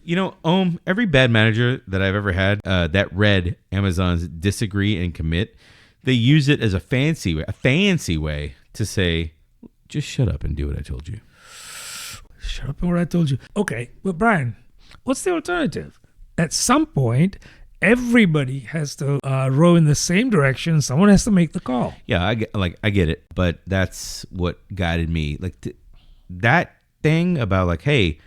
Every bad manager that I've ever had that read Amazon's Disagree and Commit, they use it as a fancy way to say, just shut up and do what I told you. Shut up and what I told you. Okay, but Brian, what's the alternative? At some point, everybody has to row in the same direction. Someone has to make the call. Yeah, I get it, but that's what guided me. That thing about hey,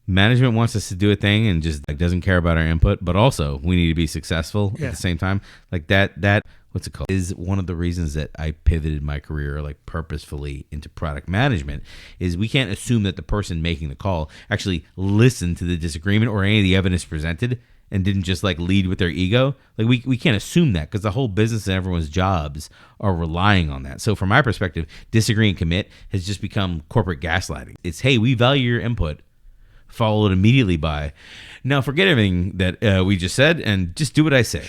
management wants us to do a thing and just doesn't care about our input, but also we need to be successful at the same time. That what's it called is one of the reasons that I pivoted my career purposefully into product management. Is we can't assume that the person making the call actually listened to the disagreement or any of the evidence presented and didn't just lead with their ego. We can't assume that, because the whole business and everyone's jobs are relying on that. So from my perspective, Disagree and Commit has just become corporate gaslighting. It's, hey, we value your input, followed immediately by, now forget everything that we just said and just do what I say.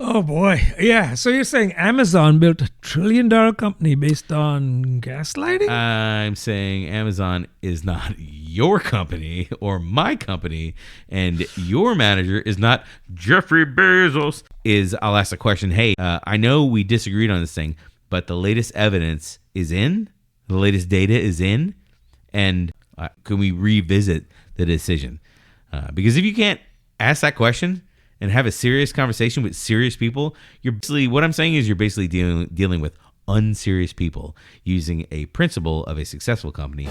Oh boy. Yeah. So you're saying Amazon built $1 trillion company based on gaslighting? I'm saying Amazon is not your company or my company, and your manager is not Jeffrey Bezos. I'll ask the question, hey, I know we disagreed on this thing, but the latest evidence is in, the latest data is in, and can we revisit the decision? Because if you can't ask that question and have a serious conversation with serious people, you're basically dealing with unserious people using a principle of a successful company.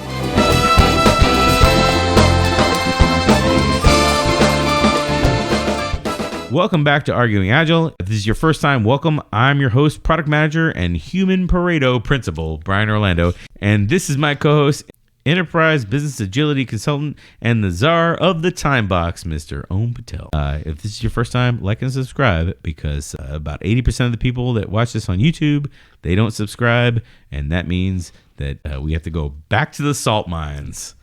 Welcome back to Arguing Agile. If this is your first time, welcome. I'm your host, product manager, and human Pareto principal, Brian Orlando. And this is my co-host, enterprise business agility consultant, and the czar of the time box, Mr. Om Patel. If this is your first time, like and subscribe, because about 80% of the people that watch this on YouTube, they don't subscribe, and that means that we have to go back to the salt mines.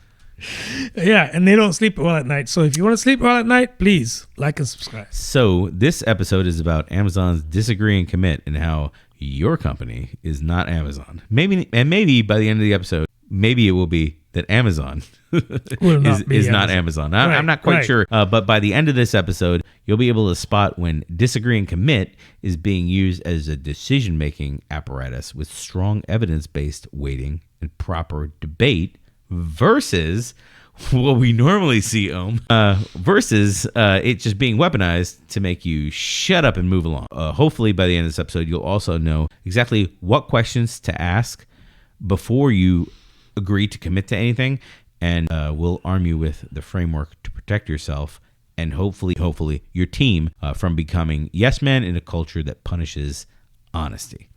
Yeah, and they don't sleep well at night. So if you want to sleep well at night, please like and subscribe. So this episode is about Amazon's Disagree and Commit and how your company is not Amazon. Maybe by the end of the episode, maybe it will be that Amazon is not Amazon. Right, I'm not quite sure. But by the end of this episode, you'll be able to spot when Disagree and Commit is being used as a decision-making apparatus with strong evidence-based weighting and proper debate versus what we normally see, versus it just being weaponized to make you shut up and move along. Hopefully by the end of this episode, you'll also know exactly what questions to ask before you agree to commit to anything, and we'll arm you with the framework to protect yourself and hopefully your team from becoming yes men in a culture that punishes honesty.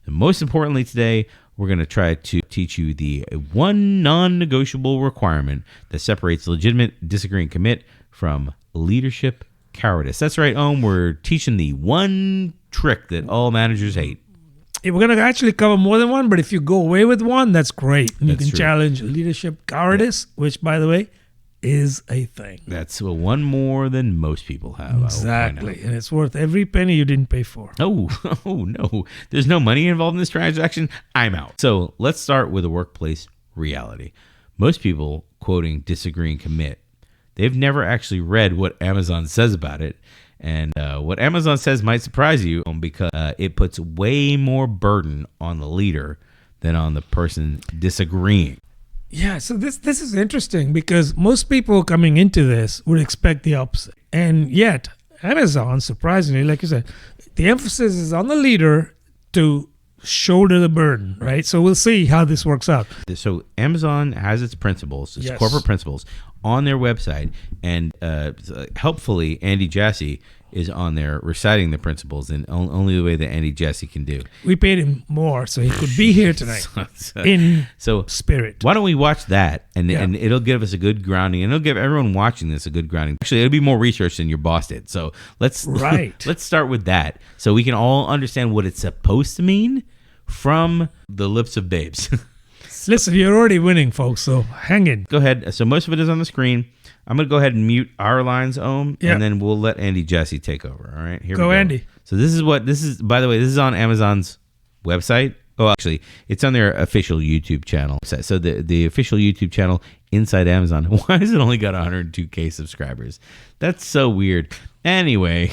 And most importantly today, we're going to try to teach you the one non-negotiable requirement that separates legitimate disagree and commit from leadership cowardice. That's right, we're teaching the one trick that all managers hate. We're going to actually cover more than one, but if you go away with one, that's great. And you can challenge leadership cowardice, which, by the way, is a thing. That's one more than most people have. Exactly. And it's worth every penny you didn't pay for. Oh, no. There's no money involved in this transaction. I'm out. So let's start with a workplace reality. Most people quoting Disagree and Commit, they've never actually read what Amazon says about it. And what Amazon says might surprise you because it puts way more burden on the leader than on the person disagreeing. Yeah, so this is interesting because most people coming into this would expect the opposite. And yet, Amazon, surprisingly, like you said, the emphasis is on the leader to shoulder the burden, right? So we'll see how this works out. So Amazon has its principles, its corporate principles, on their website, and helpfully Andy Jassy is on there reciting the principles in only the way that Andy Jassy can do. We paid him more so he could be here tonight in spirit. Why don't we watch that, and it'll give us a good grounding, and it'll give everyone watching this a good grounding. Actually, it'll be more research than your boss did. So let's start with that so we can all understand what it's supposed to mean from the lips of babes. Listen, you're already winning, folks, so hang in. Go ahead. So most of it is on the screen. I'm going to go ahead and mute our lines, and then we'll let Andy Jassy take over. All right, here we go. Andy. So this is, by the way, this is on Amazon's website, Oh, actually, it's on their official YouTube channel. So the official YouTube channel inside Amazon. Why has it only got 102K subscribers? That's so weird. Anyway.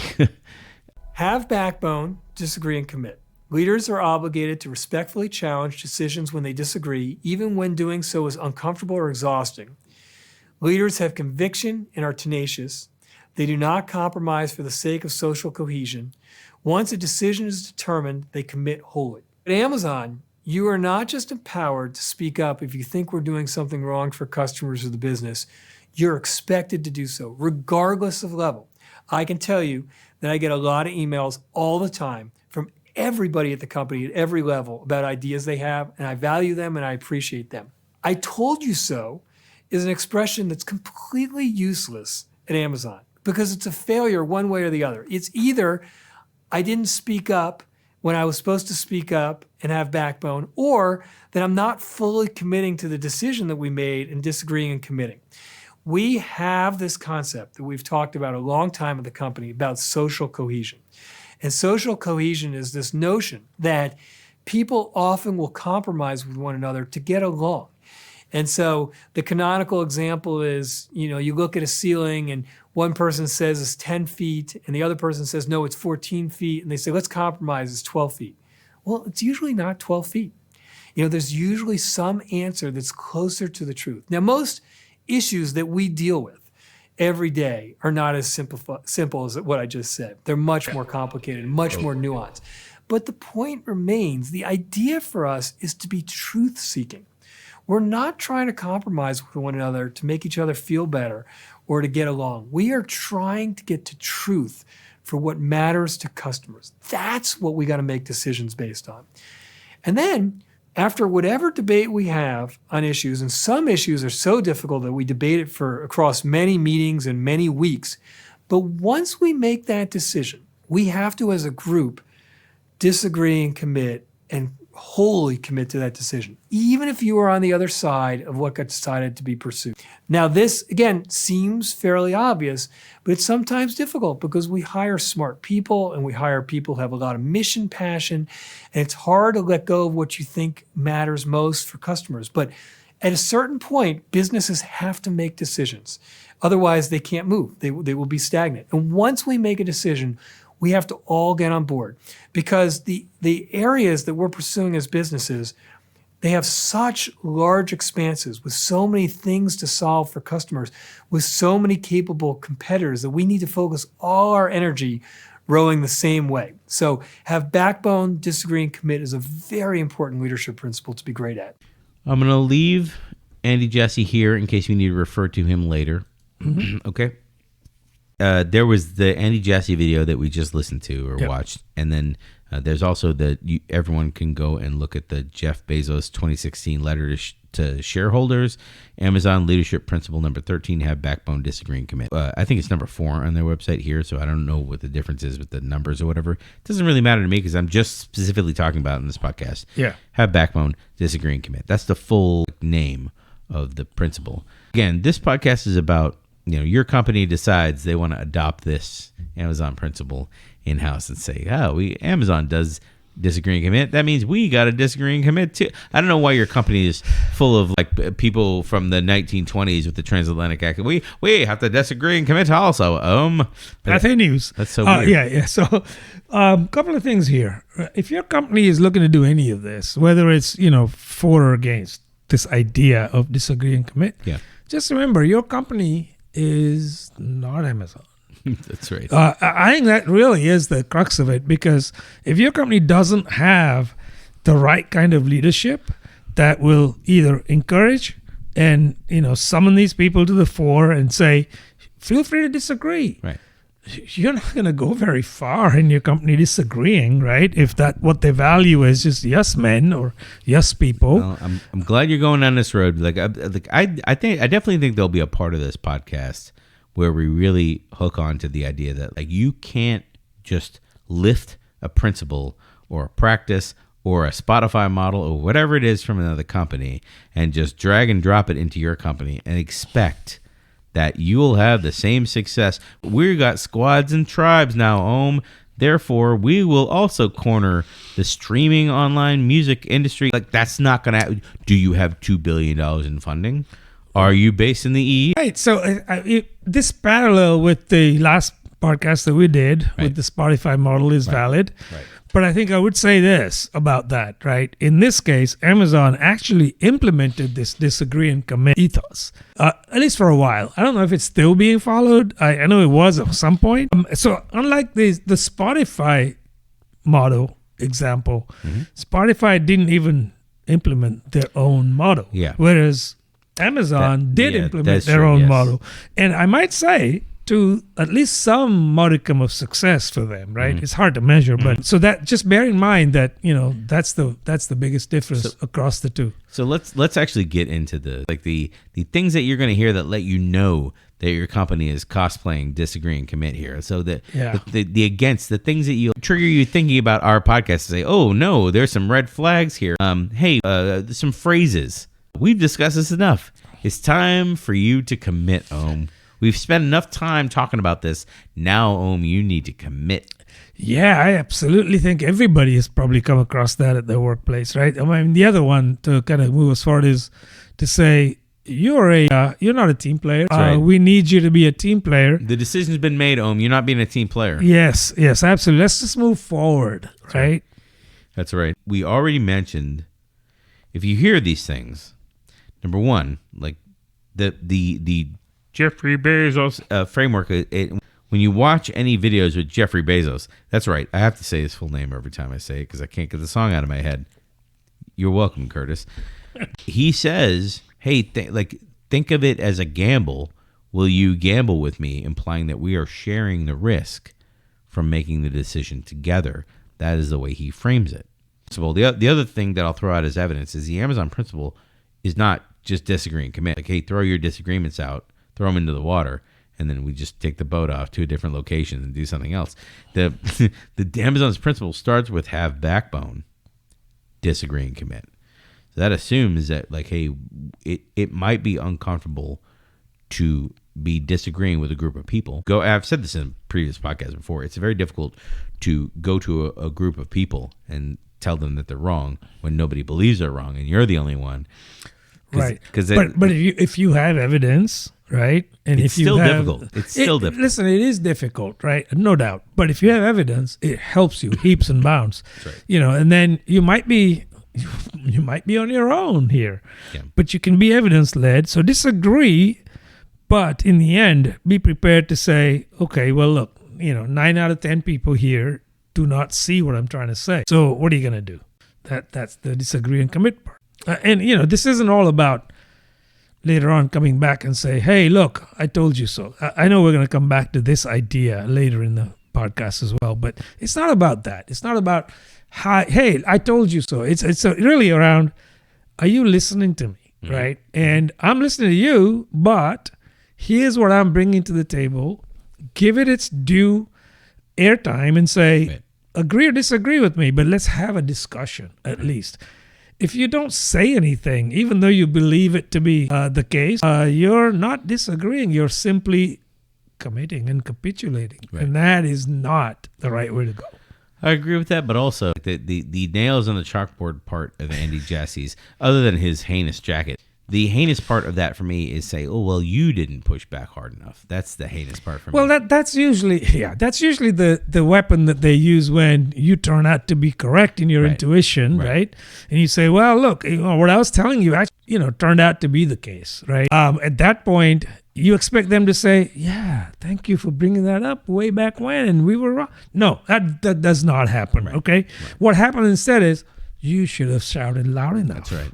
Have backbone, disagree, and commit. Leaders are obligated to respectfully challenge decisions when they disagree, even when doing so is uncomfortable or exhausting. Leaders have conviction and are tenacious. They do not compromise for the sake of social cohesion. Once a decision is determined, they commit wholly. At Amazon, you are not just empowered to speak up if you think we're doing something wrong for customers or the business. You're expected to do so, regardless of level. I can tell you that I get a lot of emails all the time from everybody at the company at every level about ideas they have, and I value them and I appreciate them. I told you so is an expression that's completely useless at Amazon because it's a failure one way or the other. It's either I didn't speak up when I was supposed to speak up and have backbone, or that I'm not fully committing to the decision that we made and disagreeing and committing. We have this concept that we've talked about a long time at the company about social cohesion. And social cohesion is this notion that people often will compromise with one another to get along. And so the canonical example is, you look at a ceiling and one person says it's 10 feet and the other person says, no, it's 14 feet. And they say, let's compromise, it's 12 feet. Well, it's usually not 12 feet. There's usually some answer that's closer to the truth. Now, most issues that we deal with every day are not as simple as what I just said. They're much more complicated, much more nuanced. But the point remains, the idea for us is to be truth-seeking. We're not trying to compromise with one another to make each other feel better or to get along. We are trying to get to truth for what matters to customers. That's what we got to make decisions based on. And then, after whatever debate we have on issues, and some issues are so difficult that we debate it for across many meetings and many weeks, but once we make that decision, we have to, as a group, disagree and commit and wholly commit to that decision, even if you are on the other side of what got decided to be pursued. Now, this, again, seems fairly obvious, but it's sometimes difficult because we hire smart people and we hire people who have a lot of mission passion, and it's hard to let go of what you think matters most for customers. But at a certain point, businesses have to make decisions. Otherwise, they can't move. They will be stagnant. And once we make a decision, we have to all get on board because the areas that we're pursuing as businesses, they have such large expanses with so many things to solve for customers, with so many capable competitors that we need to focus all our energy rowing the same way. So have backbone, disagree, and commit is a very important leadership principle to be great at. I'm going to leave Andy Jassy here in case we need to refer to him later. Mm-hmm. Okay. There was the Andy Jassy video that we just listened to or watched, and then there's also everyone can go and look at the Jeff Bezos 2016 letter to shareholders, Amazon Leadership Principle number 13, have backbone, disagree, and commit. I think it's number 4 on their website here, so I don't know what the difference is with the numbers or whatever. It doesn't really matter to me because I'm just specifically talking about it in this podcast. Yeah. Have backbone, disagree, and commit. That's the full name of the principle. Again, this podcast is about your company decides they want to adopt this Amazon principle in-house and say, Amazon does disagree and commit. That means we got to disagree and commit too. I don't know why your company is full of people from the 1920s with the transatlantic act. We have to disagree and commit also. That's news. That's so weird. Yeah. So, couple of things here. If your company is looking to do any of this, whether it's for or against this idea of disagree and commit, just remember your company is not Amazon. That's right. I think that really is the crux of it, because if your company doesn't have the right kind of leadership that will either encourage and summon these people to the fore and say, feel free to disagree. Right. You're not going to go very far in your company disagreeing, right? If that what they value is just yes men or yes people. Well, I'm glad you're going down this road. I definitely think there'll be a part of this podcast where we really hook on to the idea that you can't just lift a principle or a practice or a Spotify model or whatever it is from another company and just drag and drop it into your company and expect that you will have the same success. We got squads and tribes now, Therefore, we will also corner the streaming online music industry. Like, that's not going to. Do you have $2 billion in funding? Are you based in the EU? Right. So this parallel with the last podcast that we did with the Spotify model is valid. Right. But I think I would say this about that, right? In this case, Amazon actually implemented this disagree and commit ethos, at least for a while. I don't know if it's still being followed. I know it was at some point. So unlike the Spotify model example, Spotify didn't even implement their own model. Yeah. Whereas Amazon did implement their own model. And I might say, to at least some modicum of success for them, right? It's hard to measure, but so that just bear in mind that that's the biggest difference across the two. So let's actually get into the things that you're going to hear that let you know that your company is cosplaying disagree and commit here. So that the against the things that you trigger you thinking about our podcast to say, oh no, there's some red flags here. Some phrases. We've discussed this enough. It's time for you to commit, We've spent enough time talking about this. Now, you need to commit. Yeah, I absolutely think everybody has probably come across that at their workplace, right? I mean, the other one to kind of move us forward is to say, you're not a team player. Right. We need you to be a team player. The decision's been made, You're not being a team player. Yes, absolutely. Let's just move forward, right? That's right. We already mentioned, if you hear these things, number one, like the Jeffrey Bezos framework. When you watch any videos with Jeffrey Bezos, that's right. I have to say his full name every time I say it because I can't get the song out of my head. You're welcome, Curtis. He says, "Hey, think of it as a gamble. Will you gamble with me?" Implying that we are sharing the risk from making the decision together. That is the way he frames it. So the other thing that I'll throw out as evidence is the Amazon principle is not just disagree and commit. Like, hey, throw your disagreements out. Throw them into the water, and then we just take the boat off to a different location and do something else. The Amazon's principle starts with have backbone, disagree and commit. So that assumes that, like, hey, it might be uncomfortable to be disagreeing with a group of people. I've said this in previous podcasts before. It's very difficult to go to a group of people and tell them that they're wrong when nobody believes they're wrong, and you're the only one. Right. But if you have evidence, right? And it's still difficult. It's still difficult. Listen, it is difficult, right? No doubt. But if you have evidence, it helps you heaps and bounds. That's right. And then you might be on your own here. Yeah. But you can be evidence led. So disagree, but in the end, be prepared to say, okay, well, look, 9 out of 10 people here do not see what I'm trying to say. So what are you going to do? That's the disagree and commit part. And this isn't all about later on coming back and say, hey, look, I told you so. I know we're going to come back to this idea later in the podcast as well, but it's not about that. It's not about, hey, I told you so. It's really around, are you listening to me, right? And I'm listening to you, but here's what I'm bringing to the table. Give it its due airtime and say, agree or disagree with me, but let's have a discussion at least. If you don't say anything, even though you believe it to be the case, you're not disagreeing. You're simply committing and capitulating. Right. And that is not the right way to go. I agree with that, but also the nails on the chalkboard part of Andy Jassy's, other than his heinous jacket, the heinous part of that for me is say, oh, well, you didn't push back hard enough. That's the heinous part for me. Well, that's usually the weapon that they use when you turn out to be correct in your intuition, right? And you say, well, look, what I was telling you actually, turned out to be the case, right? At that point, you expect them to say, yeah, thank you for bringing that up way back when, and we were wrong. No, that does not happen, okay? Right. What happened instead is you should have shouted loud enough. That's right.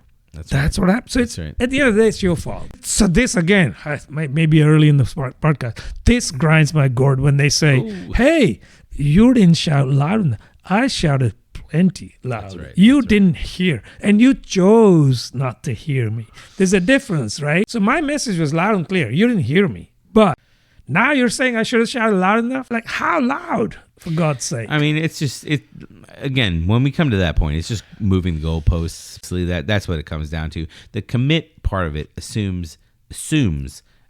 That's what happened. So it's at the end of the day, it's your fault. So this again, maybe early in the podcast, this grinds my gourd when they say, "Ooh. Hey, you didn't shout loud enough. I shouted plenty loud. You didn't hear, and you chose not to hear me. There's a difference, right? So my message was loud and clear. You didn't hear me, but now you're saying I should have shouted loud enough. Like how loud? For God's sake. I mean, it's just again, when we come to that point, it's just moving the goalposts. That's what it comes down to. The commit part of it assumes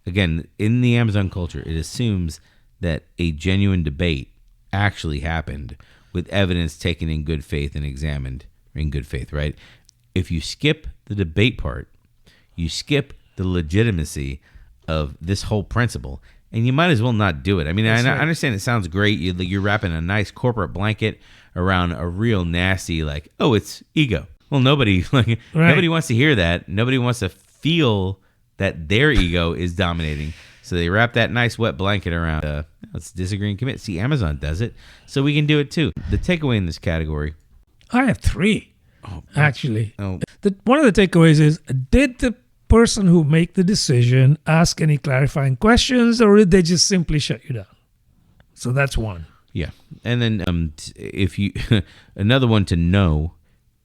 again, in the Amazon culture, it assumes that a genuine debate actually happened with evidence taken in good faith and examined in good faith, right? If you skip the debate part, you skip the legitimacy of this whole principle, and you might as well not do it. I mean, I understand it sounds great. You're wrapping a nice corporate blanket around a real nasty, like, oh, it's ego. Well, nobody wants to hear that. Nobody wants to feel that their ego is dominating. So they wrap that nice wet blanket around. Let's disagree and commit. See, Amazon does it, so we can do it too. The takeaway in this category. I have three, actually. Oh. One of the takeaways is, did the person who make the decision ask any clarifying questions, or did they just simply shut you down? So that's one. Yeah. And then if you another one to know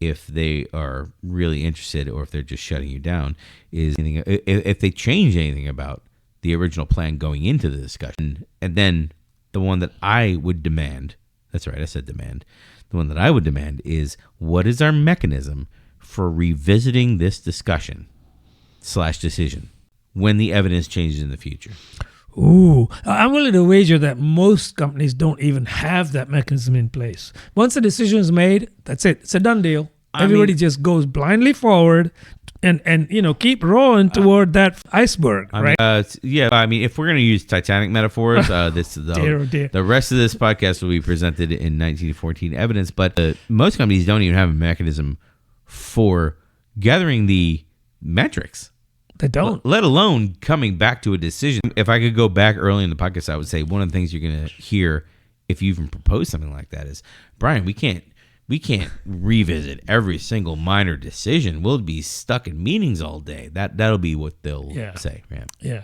if they are really interested or if they're just shutting you down is if they change anything about the original plan going into the discussion. And then the one that I would demand, that's right, I said demand. The one that I would demand is, what is our mechanism for revisiting this discussion/decision when the evidence changes in the future? Ooh, I'm willing to wager that most companies don't even have that mechanism in place. Once a decision is made, that's it. It's a done deal. Everybody just goes blindly forward and keep rolling toward that iceberg, right? I mean, if we're going to use Titanic metaphors, the rest of this podcast will be presented in 1914 evidence. But most companies don't even have a mechanism for gathering the metrics. They don't. Let alone coming back to a decision. If I could go back early in the podcast, I would say one of the things you're going to hear if you even propose something like that is, Brian, we can't revisit every single minor decision. We'll be stuck in meetings all day. That'll be what they'll say. Yeah.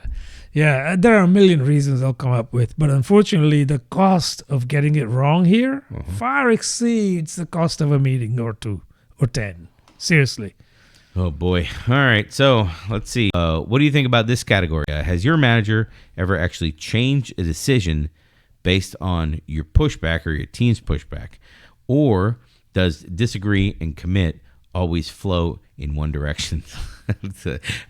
There are a million reasons they'll come up with, but unfortunately, the cost of getting it wrong here far exceeds the cost of a meeting or 2 or 10. Seriously. Oh boy. All right. So let's see. What do you think about this category? Has your manager ever actually changed a decision based on your pushback or your team's pushback? Or does disagree and commit always flow in one direction? I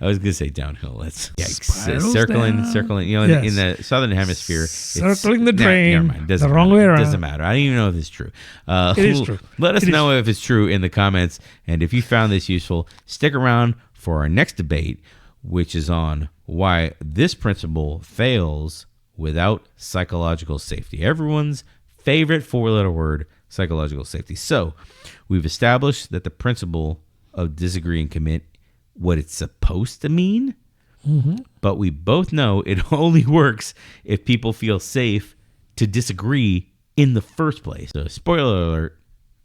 was going to say downhill. That's circling. In the southern hemisphere, circling the train. Never mind. The wrong way around. Doesn't matter. I don't even know if it's true. It is true. Let us know if it's true in the comments. And if you found this useful, stick around for our next debate, which is on why this principle fails without psychological safety. Everyone's favorite 4-letter word, psychological safety. So we've established that the principle of disagree and commit, what it's supposed to mean, but we both know it only works if people feel safe to disagree in the first place. So spoiler alert,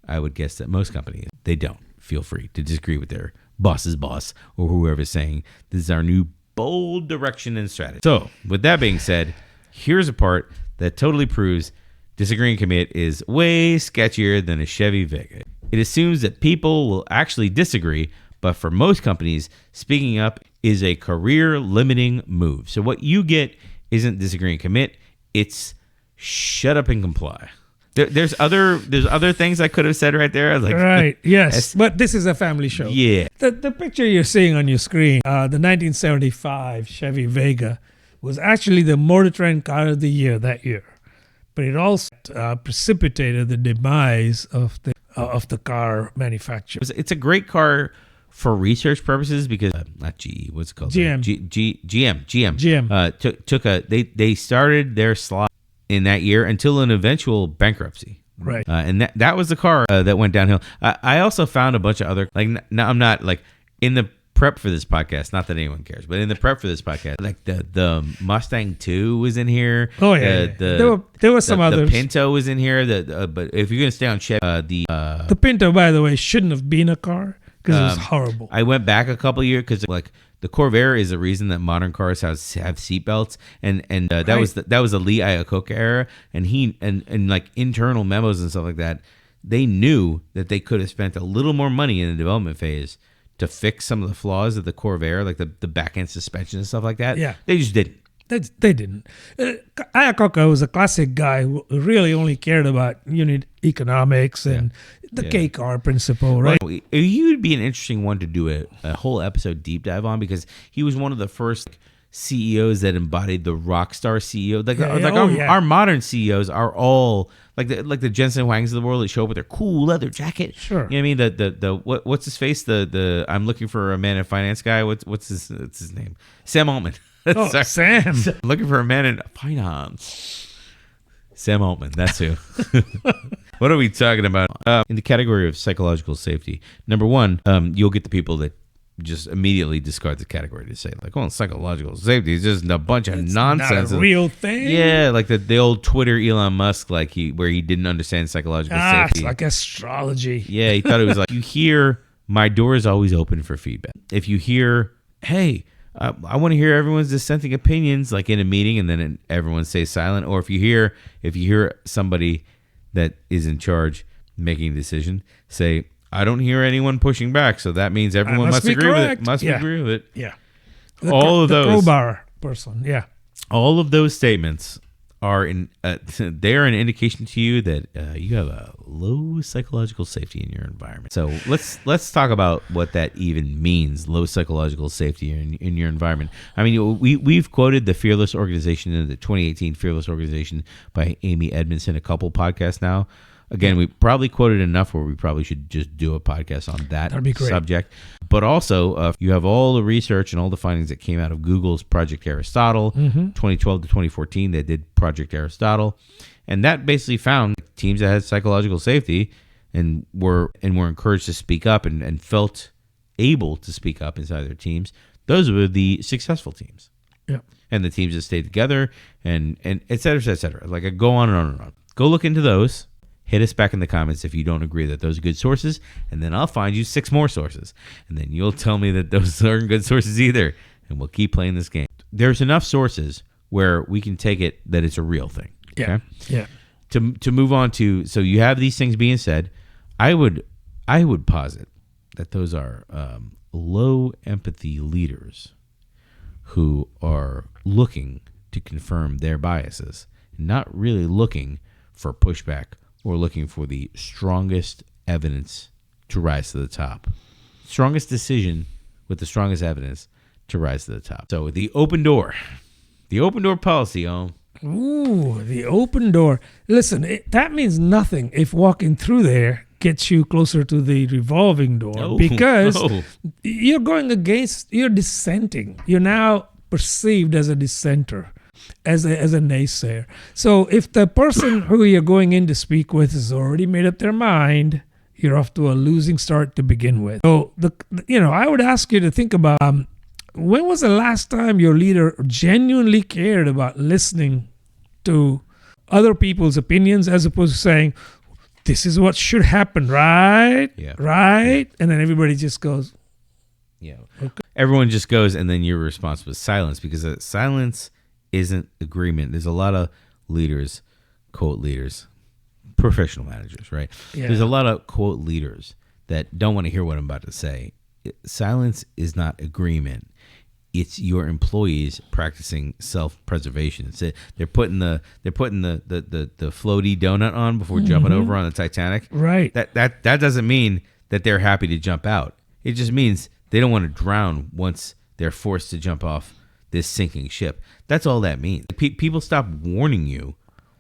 I would guess that most companies, they don't feel free to disagree with their boss's boss or whoever's saying this is our new bold direction and strategy. So with that being said, here's a part that totally proves disagree and commit is way sketchier than a Chevy Vega. It assumes that people will actually disagree, but for most companies, speaking up is a career-limiting move. So what you get isn't disagree and commit, it's shut up and comply. There's other things I could have said right there. Right, yes, but this is a family show. Yeah. The picture you're seeing on your screen, the 1975 Chevy Vega, was actually the Motor Trend Car of the Year that year. But it also precipitated the demise of the car manufacturer. It's a great car for research purposes because not GE, what's it called? GM. They started their slide in that year until an eventual bankruptcy. Right. And that was the car that went downhill. I also found a bunch of other I'm not in the prep for this podcast, not that anyone cares, but in the prep for this podcast, the Mustang 2 was in here. Oh yeah, there were some others. The Pinto was in here. But if you're gonna stay on Chevy, the Pinto, by the way, shouldn't have been a car because it was horrible. I went back a couple of years because the Corvair is the reason that modern cars have seatbelts, and that was the Lee Iacocca era, and internal memos and stuff like that. They knew that they could have spent a little more money in the development phase to fix some of the flaws of the Corvair, like the back end suspension and stuff like that. Yeah, they just didn't. They didn't. Iacocca was a classic guy who really only cared about unit economics and the K-car principle, right? Well, he would be an interesting one to do a whole episode deep dive on because he was one of the first CEOs that embodied the rock star CEO. Yeah. Our modern CEOs are all like the Jensen Huangs of the world that show up with their cool leather jacket. Sure. You know what I mean? What's his face? The I'm looking for a man in finance guy. What's his name? Sam Altman. Oh, Sam. I'm looking for a man in finance. Sam Altman, that's who. What are we talking about? In the category of psychological safety, number one, you'll get the people that just immediately discard the category to say, like, psychological safety is just a bunch of nonsense. Not a real thing. Yeah, like the old Twitter Elon Musk, where he didn't understand psychological safety. It's like astrology. Yeah, he thought it was like, you hear, my door is always open for feedback. If you hear, hey, I want to hear everyone's dissenting opinions, like in a meeting, and then everyone stays silent. Or if you hear somebody that is in charge making a decision say, I don't hear anyone pushing back, so that means everyone must agree with it. Must agree with it. Yeah. All of those. The crowbar person. Yeah. All of those statements are they're an indication to you that you have a low psychological safety in your environment. So let's talk about what that even means, low psychological safety in your environment. I mean, we've quoted the Fearless Organization in the 2018 Fearless Organization by Amy Edmondson a couple podcasts now. Again, we probably quoted enough where we probably should just do a podcast on that subject. But also, you have all the research and all the findings that came out of Google's Project Aristotle, 2012 to 2014. They did Project Aristotle, and that basically found teams that had psychological safety and were encouraged to speak up and felt able to speak up inside their teams. Those were the successful teams. Yeah, and the teams that stayed together, and et cetera, et cetera. Like, I go on and on and on. Go look into those. Hit us back in the comments if you don't agree that those are good sources, and then I'll find you 6 more sources, and then you'll tell me that those aren't good sources either, and we'll keep playing this game. There's enough sources where we can take it that it's a real thing. Yeah. Okay? Yeah. To move on to, so you have these things being said, I would posit that those are low empathy leaders who are looking to confirm their biases, not really looking for pushback or looking for the strongest evidence to rise to the top. Strongest decision with the strongest evidence to rise to the top. So the open door policy, Ooh, the open door. Listen, that means nothing if walking through there gets you closer to the revolving door, because you're you're dissenting. You're now perceived as a dissenter, as a naysayer. So if the person who you're going in to speak with has already made up their mind, you're off to a losing start to begin with. So I would ask you to think about when was the last time your leader genuinely cared about listening to other people's opinions, as opposed to saying, this is what should happen, right? Yeah. Right? And then everybody just goes, yeah. Okay. Everyone just goes, and then your response was silence, because silence isn't agreement. There's a lot of leaders, quote leaders, professional managers, right? Yeah. There's a lot of quote leaders that don't want to hear what I'm about to say. Silence is not agreement. It's your employees practicing self-preservation. They're putting the floaty donut on before jumping over on the Titanic. Right. That doesn't mean that they're happy to jump out. It just means they don't want to drown once they're forced to jump off this sinking ship. That's all that means. People stop warning you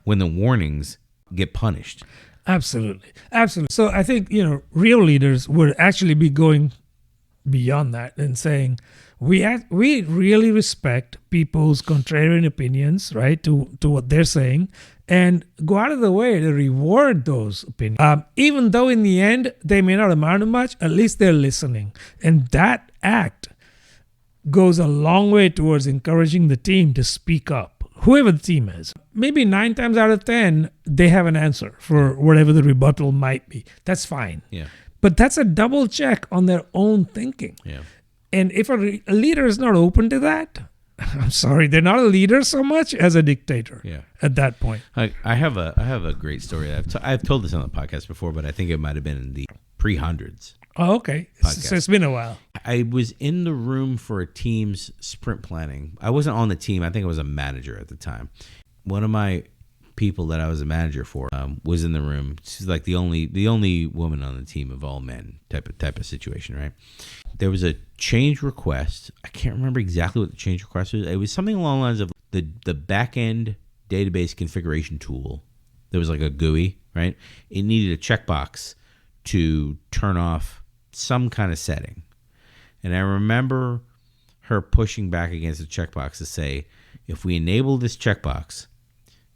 when the warnings get punished. Absolutely. So I think, real leaders would actually be going beyond that and saying, we really respect people's contrarian opinions, right, to what they're saying, and go out of the way to reward those opinions. Even though in the end they may not amount to much, at least they're listening. And that act goes a long way towards encouraging the team to speak up, whoever the team is. Maybe 9 times out of 10, they have an answer for whatever the rebuttal might be. That's fine. Yeah. But that's a double check on their own thinking. Yeah. And if a leader is not open to that, I'm sorry, they're not a leader so much as a dictator. Yeah. At that point. I have a great story. I've told this on the podcast before, but I think it might have been in the pre-hundreds. Oh, okay. So it's been a while. I was in the room for a team's sprint planning. I wasn't on the team. I think I was a manager at the time. One of my people that I was a manager for was in the room. She's like the only woman on the team of all men type of situation, right? There was a change request. I can't remember exactly what the change request was. It was something along the lines of the back end database configuration tool. There was like a GUI, right? It needed a checkbox to turn off some kind of setting. And I remember her pushing back against the checkbox to say, if we enable this checkbox,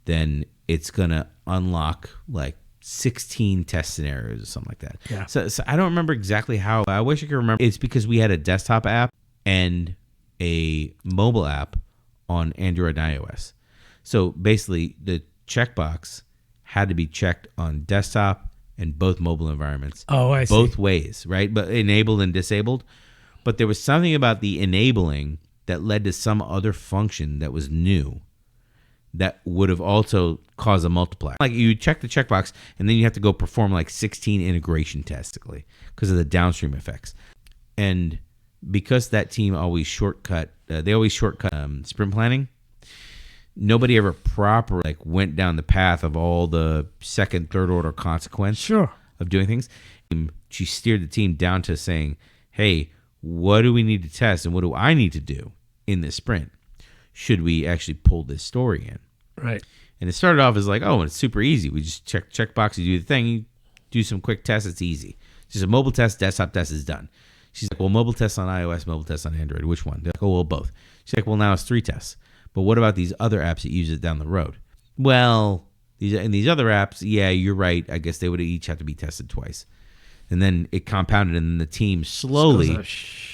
then it's going to unlock like 16 test scenarios or something like that. Yeah. So I don't remember exactly how. I wish I could remember. It's because we had a desktop app and a mobile app on Android and iOS. So basically, the checkbox had to be checked on desktop and both mobile environments. Oh, I see. Both ways, right? But enabled and disabled. But there was something about the enabling that led to some other function that was new that would have also caused a multiplier. Like you check the checkbox and then you have to go perform like 16 integration tests because of the downstream effects. And because that team always shortcut, sprint planning, nobody ever properly went down the path of all the second, third order consequence of doing things. She steered the team down to saying, hey, what do we need to test and what do I need to do in this sprint? Should we actually pull this story in? Right. And it started off as like, oh, it's super easy. We just checkbox, you do the thing, you do some quick tests, it's easy. Just a mobile test, desktop test is done. She's like, well, mobile tests on iOS, mobile tests on Android, which one? They're like, oh, well, both. She's like, well, now it's 3 tests. But what about these other apps that use it down the road? Well, these other apps, yeah, you're right. I guess they would each have to be tested twice. And then it compounded, and then the team slowly,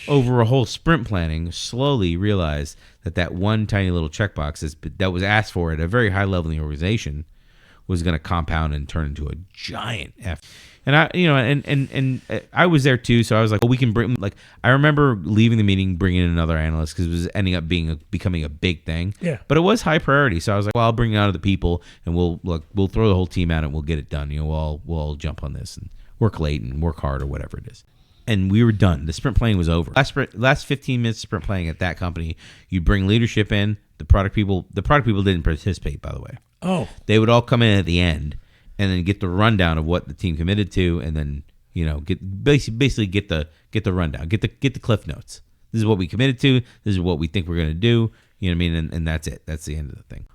over a whole sprint planning, slowly realized that one tiny little checkbox that was asked for at a very high level in the organization was going to compound and turn into a giant effort. And I was there too, so I was like, well, we can bring, like, I remember leaving the meeting, bringing in another analyst because it was ending up becoming a big thing. Yeah. But it was high priority, so I was like, well, I'll bring out other people, and we'll throw the whole team at it, and we'll get it done. We'll all jump on this and work late and work hard or whatever it is. And we were done. The sprint planning was over. Last 15 minutes of sprint planning at that company, you'd bring leadership in. The product people didn't participate, by the way. Oh. They would all come in at the end and then get the rundown of what the team committed to, and then basically get the rundown, get the cliff notes. This is what we committed to. This is what we think we're going to do. You know what I mean? And that's it. That's the end of the thing.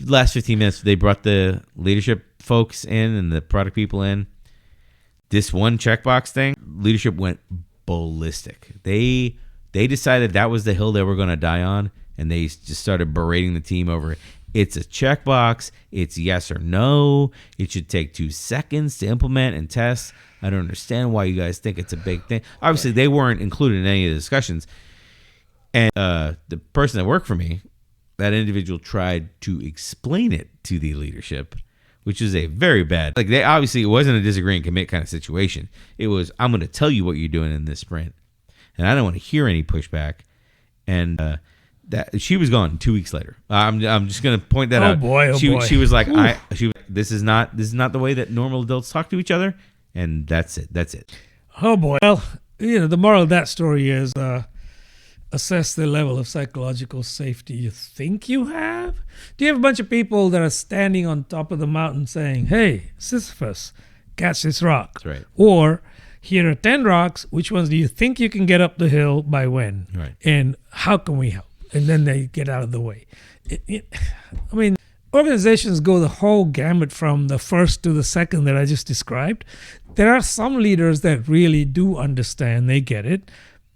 Last 15 minutes, they brought the leadership folks in and the product people in. This one checkbox thing, leadership went ballistic. They decided that was the hill they were going to die on, and they just started berating the team over it. It's a checkbox. It's yes or no. It should take 2 seconds to implement and test. I don't understand why you guys think it's a big thing. Obviously, they weren't included in any of the discussions. And the person that worked for me, that individual tried to explain it to the leadership, which is a very bad, it wasn't a disagree and commit kind of situation. It was, I'm going to tell you what you're doing in this sprint, and I don't want to hear any pushback. And that she was gone 2 weeks later. I'm just going to point that out. Oh boy. She was like, this is not the way that normal adults talk to each other, and that's it. Oh boy. Well, the moral of that story is assess the level of psychological safety you think you have. Do you have a bunch of people that are standing on top of the mountain saying, hey, Sisyphus, catch this rock? That's right. Or here are 10 rocks. Which ones do you think you can get up the hill by when? Right. And how can we help? And then they get out of the way. Organizations go the whole gamut from the first to the second that I just described. There are some leaders that really do understand, they get it,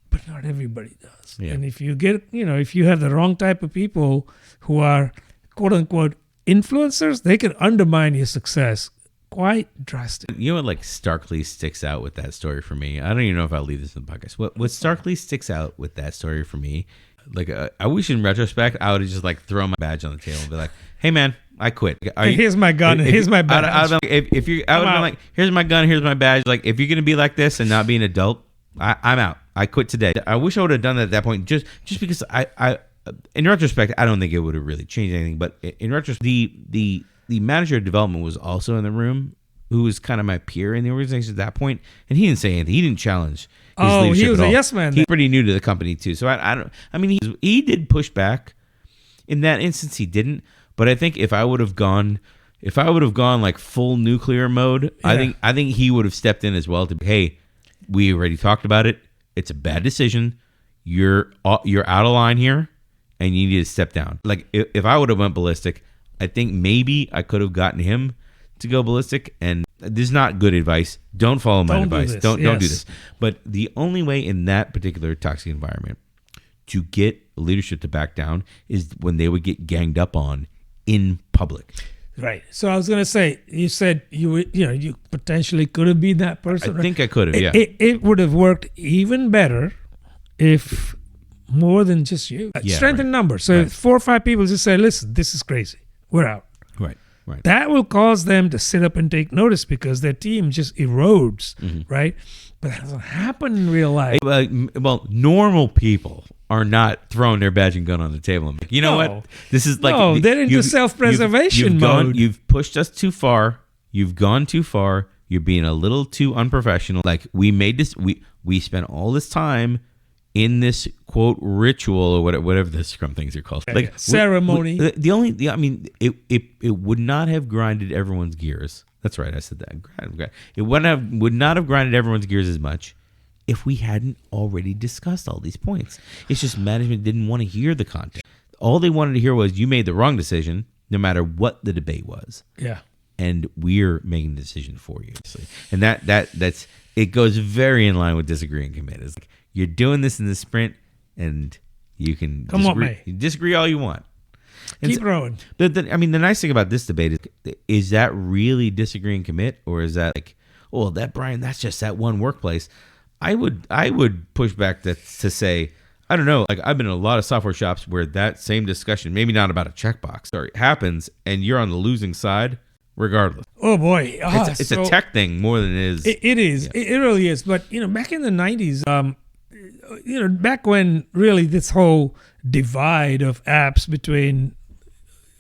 but not everybody does. Yeah. And if you if you have the wrong type of people who are quote unquote influencers, they can undermine your success quite drastically. You know what starkly sticks out with that story for me? I don't even know if I'll leave this in the podcast. What starkly sticks out with that story for me, I wish in retrospect I would have just thrown my badge on the table and be like, hey man, I quit. Here's my gun. Here's my badge. I would have been like, here's my gun. Here's my badge. If you're gonna be like this and not be an adult, I'm out. I quit today. I wish I would have done that at that point, just because I in retrospect, I don't think it would have really changed anything. But in retrospect, the manager of development was also in the room, who was kind of my peer in the organization at that point, and he didn't say anything. He didn't challenge his leadership he was at all. A yes man. He's pretty new to the company too, so he did push back. In that instance, he didn't. But I think if I would have gone if I would have gone like full nuclear mode, Yeah. I think he would have stepped in as well to be, hey, we already talked about it. It's a bad decision. You're out of line here, and you need to step down. Like if I would have went ballistic, I think maybe I could have gotten him to go ballistic. And this is not good advice. Don't follow my advice. Don't do this. But the only way in that particular toxic environment to get leadership to back down is when they would get ganged up on in public. Right. So I was going to say, you said you potentially could have been that person. I think I could have, yeah. It would have worked even better if more than just you. Strength in numbers. So if 4 or 5 people just say, listen, this is crazy. We're out. Right. That will cause them to sit up and take notice because their team just erodes, right? But that doesn't happen in real life. Well, normal people are not throwing their badge and gun on the table. And you know what? This is like they're into self-preservation mode. You've pushed us too far. You've gone too far. You're being a little too unprofessional. Like we made this. We spent all this time in this quote ritual or whatever the Scrum things are called, like ceremony. It would not have grinded everyone's gears. That's right, I said that. It would not have grinded everyone's gears as much if we hadn't already discussed all these points. It's just management didn't want to hear the content. All they wanted to hear was you made the wrong decision, no matter what the debate was. Yeah. And we're making the decision for you. And that's it goes very in line with disagree and commit. It's like you're doing this in the sprint, and you can disagree all you want. Keep rowing. The nice thing about this debate is that really disagree and commit, or is that like, oh, that Brian, that's just that one workplace. I would push back to say, I don't know, like I've been in a lot of software shops where that same discussion, maybe not about a checkbox, happens, and you're on the losing side regardless. Oh boy, it's a tech thing more than it is. It is. Yeah. It really is. But back in the 90s, back when really this whole divide of apps between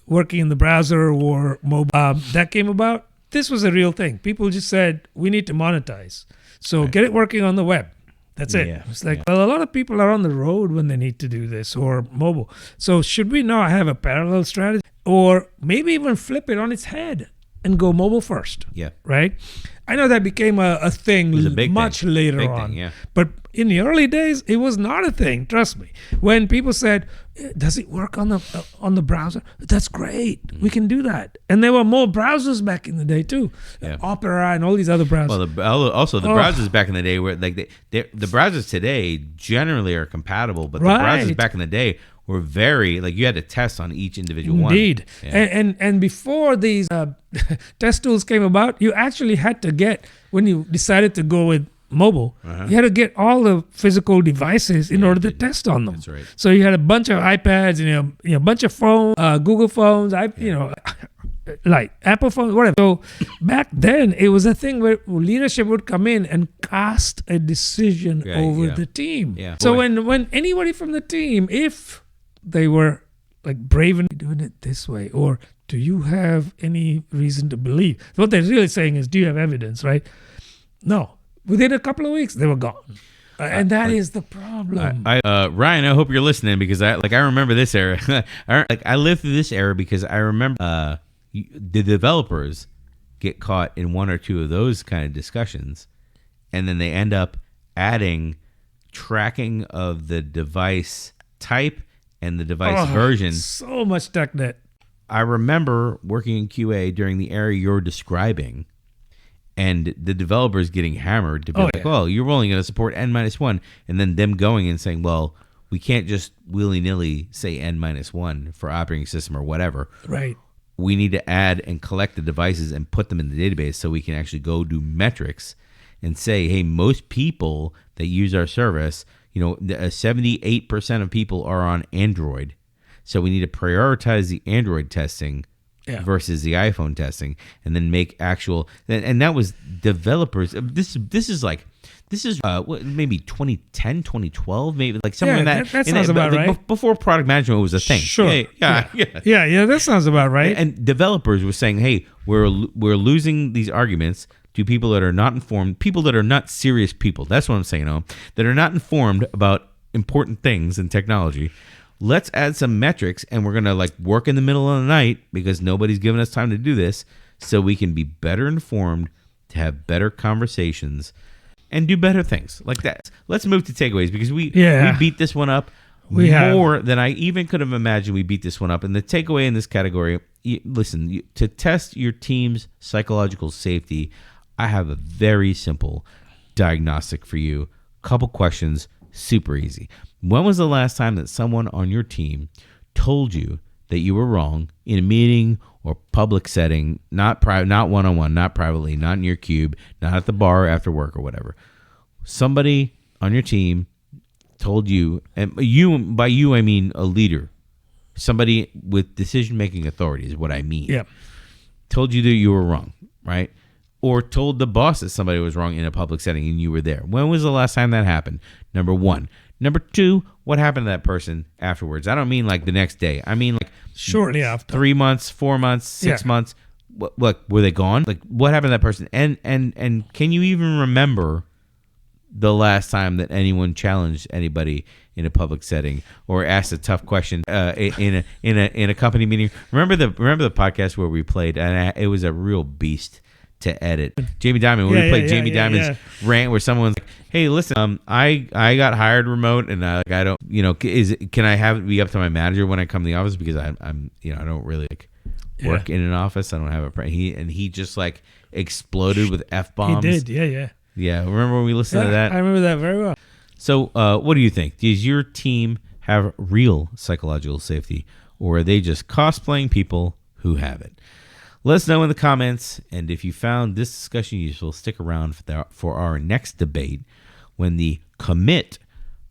working in the browser or mobile that came about, this was a real thing. People just said we need to monetize, so get it working on the web. That's it. Yeah. It's like, well, a lot of people are on the road when they need to do this, or mobile. So should we not have a parallel strategy, or maybe even flip it on its head and go mobile first? Yeah. Right? I know that became a thing much later on. But in the early days, it was not a thing. Trust me. When people said, "Does it work on the browser?" That's great. We can do that. And there were more browsers back in the day too. Yeah. Opera and all these other browsers. Well, also the browsers back in the day were like the browsers today generally are compatible, but the browsers back in the day were very, like, you had to test on each individual one. Indeed. Yeah. And before these test tools came about, you actually had to get, when you decided to go with mobile, you had to get all the physical devices in order to test on them. That's right. So you had a bunch of iPads and a bunch of phones, Google phones, like Apple phones, whatever. So back then, it was a thing where leadership would come in and cast a decision over the team. Yeah. So when anybody from the team, if they were like brave and doing it this way, or do you have any reason to believe? What they're really saying is, do you have evidence, right? No. Within a couple of weeks, they were gone. And that is the problem. Ryan, I hope you're listening, because I remember this era. I lived through this era because I remember the developers get caught in one or two of those kind of discussions, and then they end up adding tracking of the device type and the device version. So much tech debt. I remember working in QA during the era you're describing, and the developers getting hammered to be well, you're only going to support N-1, and then them going and saying, well, we can't just willy-nilly say N-1 for operating system or whatever. Right. We need to add and collect the devices and put them in the database so we can actually go do metrics and say, hey, most people that use our service, 78% of people are on Android. So we need to prioritize the Android testing versus the iPhone testing, and then make actual. And that was developers. This is maybe 2010, 2012, maybe like something like that. That sounds about right. Before product management was a thing. Sure. Yeah. That sounds about right. And developers were saying, hey, we're losing these arguments to people that are not informed, people that are not serious people. That's what I'm saying, that are not informed about important things in technology. let's add some metrics, and we're going to like work in the middle of the night because nobody's giving us time to do this, so we can be better informed, to have better conversations, and do better things like that. Let's move to takeaways, because we beat this one up more than I even could have imagined. We beat this one up. And the takeaway in this category, to test your team's psychological safety, I have a very simple diagnostic for you. Couple questions, super easy. When was the last time that someone on your team told you that you were wrong in a meeting or public setting, not private, not one-on-one, not privately, not in your cube, not at the bar after work or whatever? Somebody on your team told you, and by you I mean a leader, somebody with decision-making authority is what I mean. Yeah. Told you that you were wrong, right? Or told the boss that somebody was wrong in a public setting and you were there. When was the last time that happened? Number one. Number two, what happened to that person afterwards? I don't mean like the next day. I mean like shortly after. 3 months, 4 months, 6 months. What were they gone? Like, what happened to that person? And can you even remember the last time that anyone challenged anybody in a public setting or asked a tough question in a company meeting? Remember the podcast where we played, and it was a real beast to edit. Jamie Dimon, when we played Jamie Dimon's rant, where someone's like, "Hey, listen, I got hired remote, and I don't, can I have it be up to my manager when I come to the office, because I'm I don't really like work in an office. I don't have a he just like exploded with F-bombs. He did, Yeah, remember when we listened to that? I remember that very well. So what do you think? Does your team have real psychological safety, or are they just cosplaying people who have it? Let us know in the comments, and if you found this discussion useful, stick around for our next debate, when the commit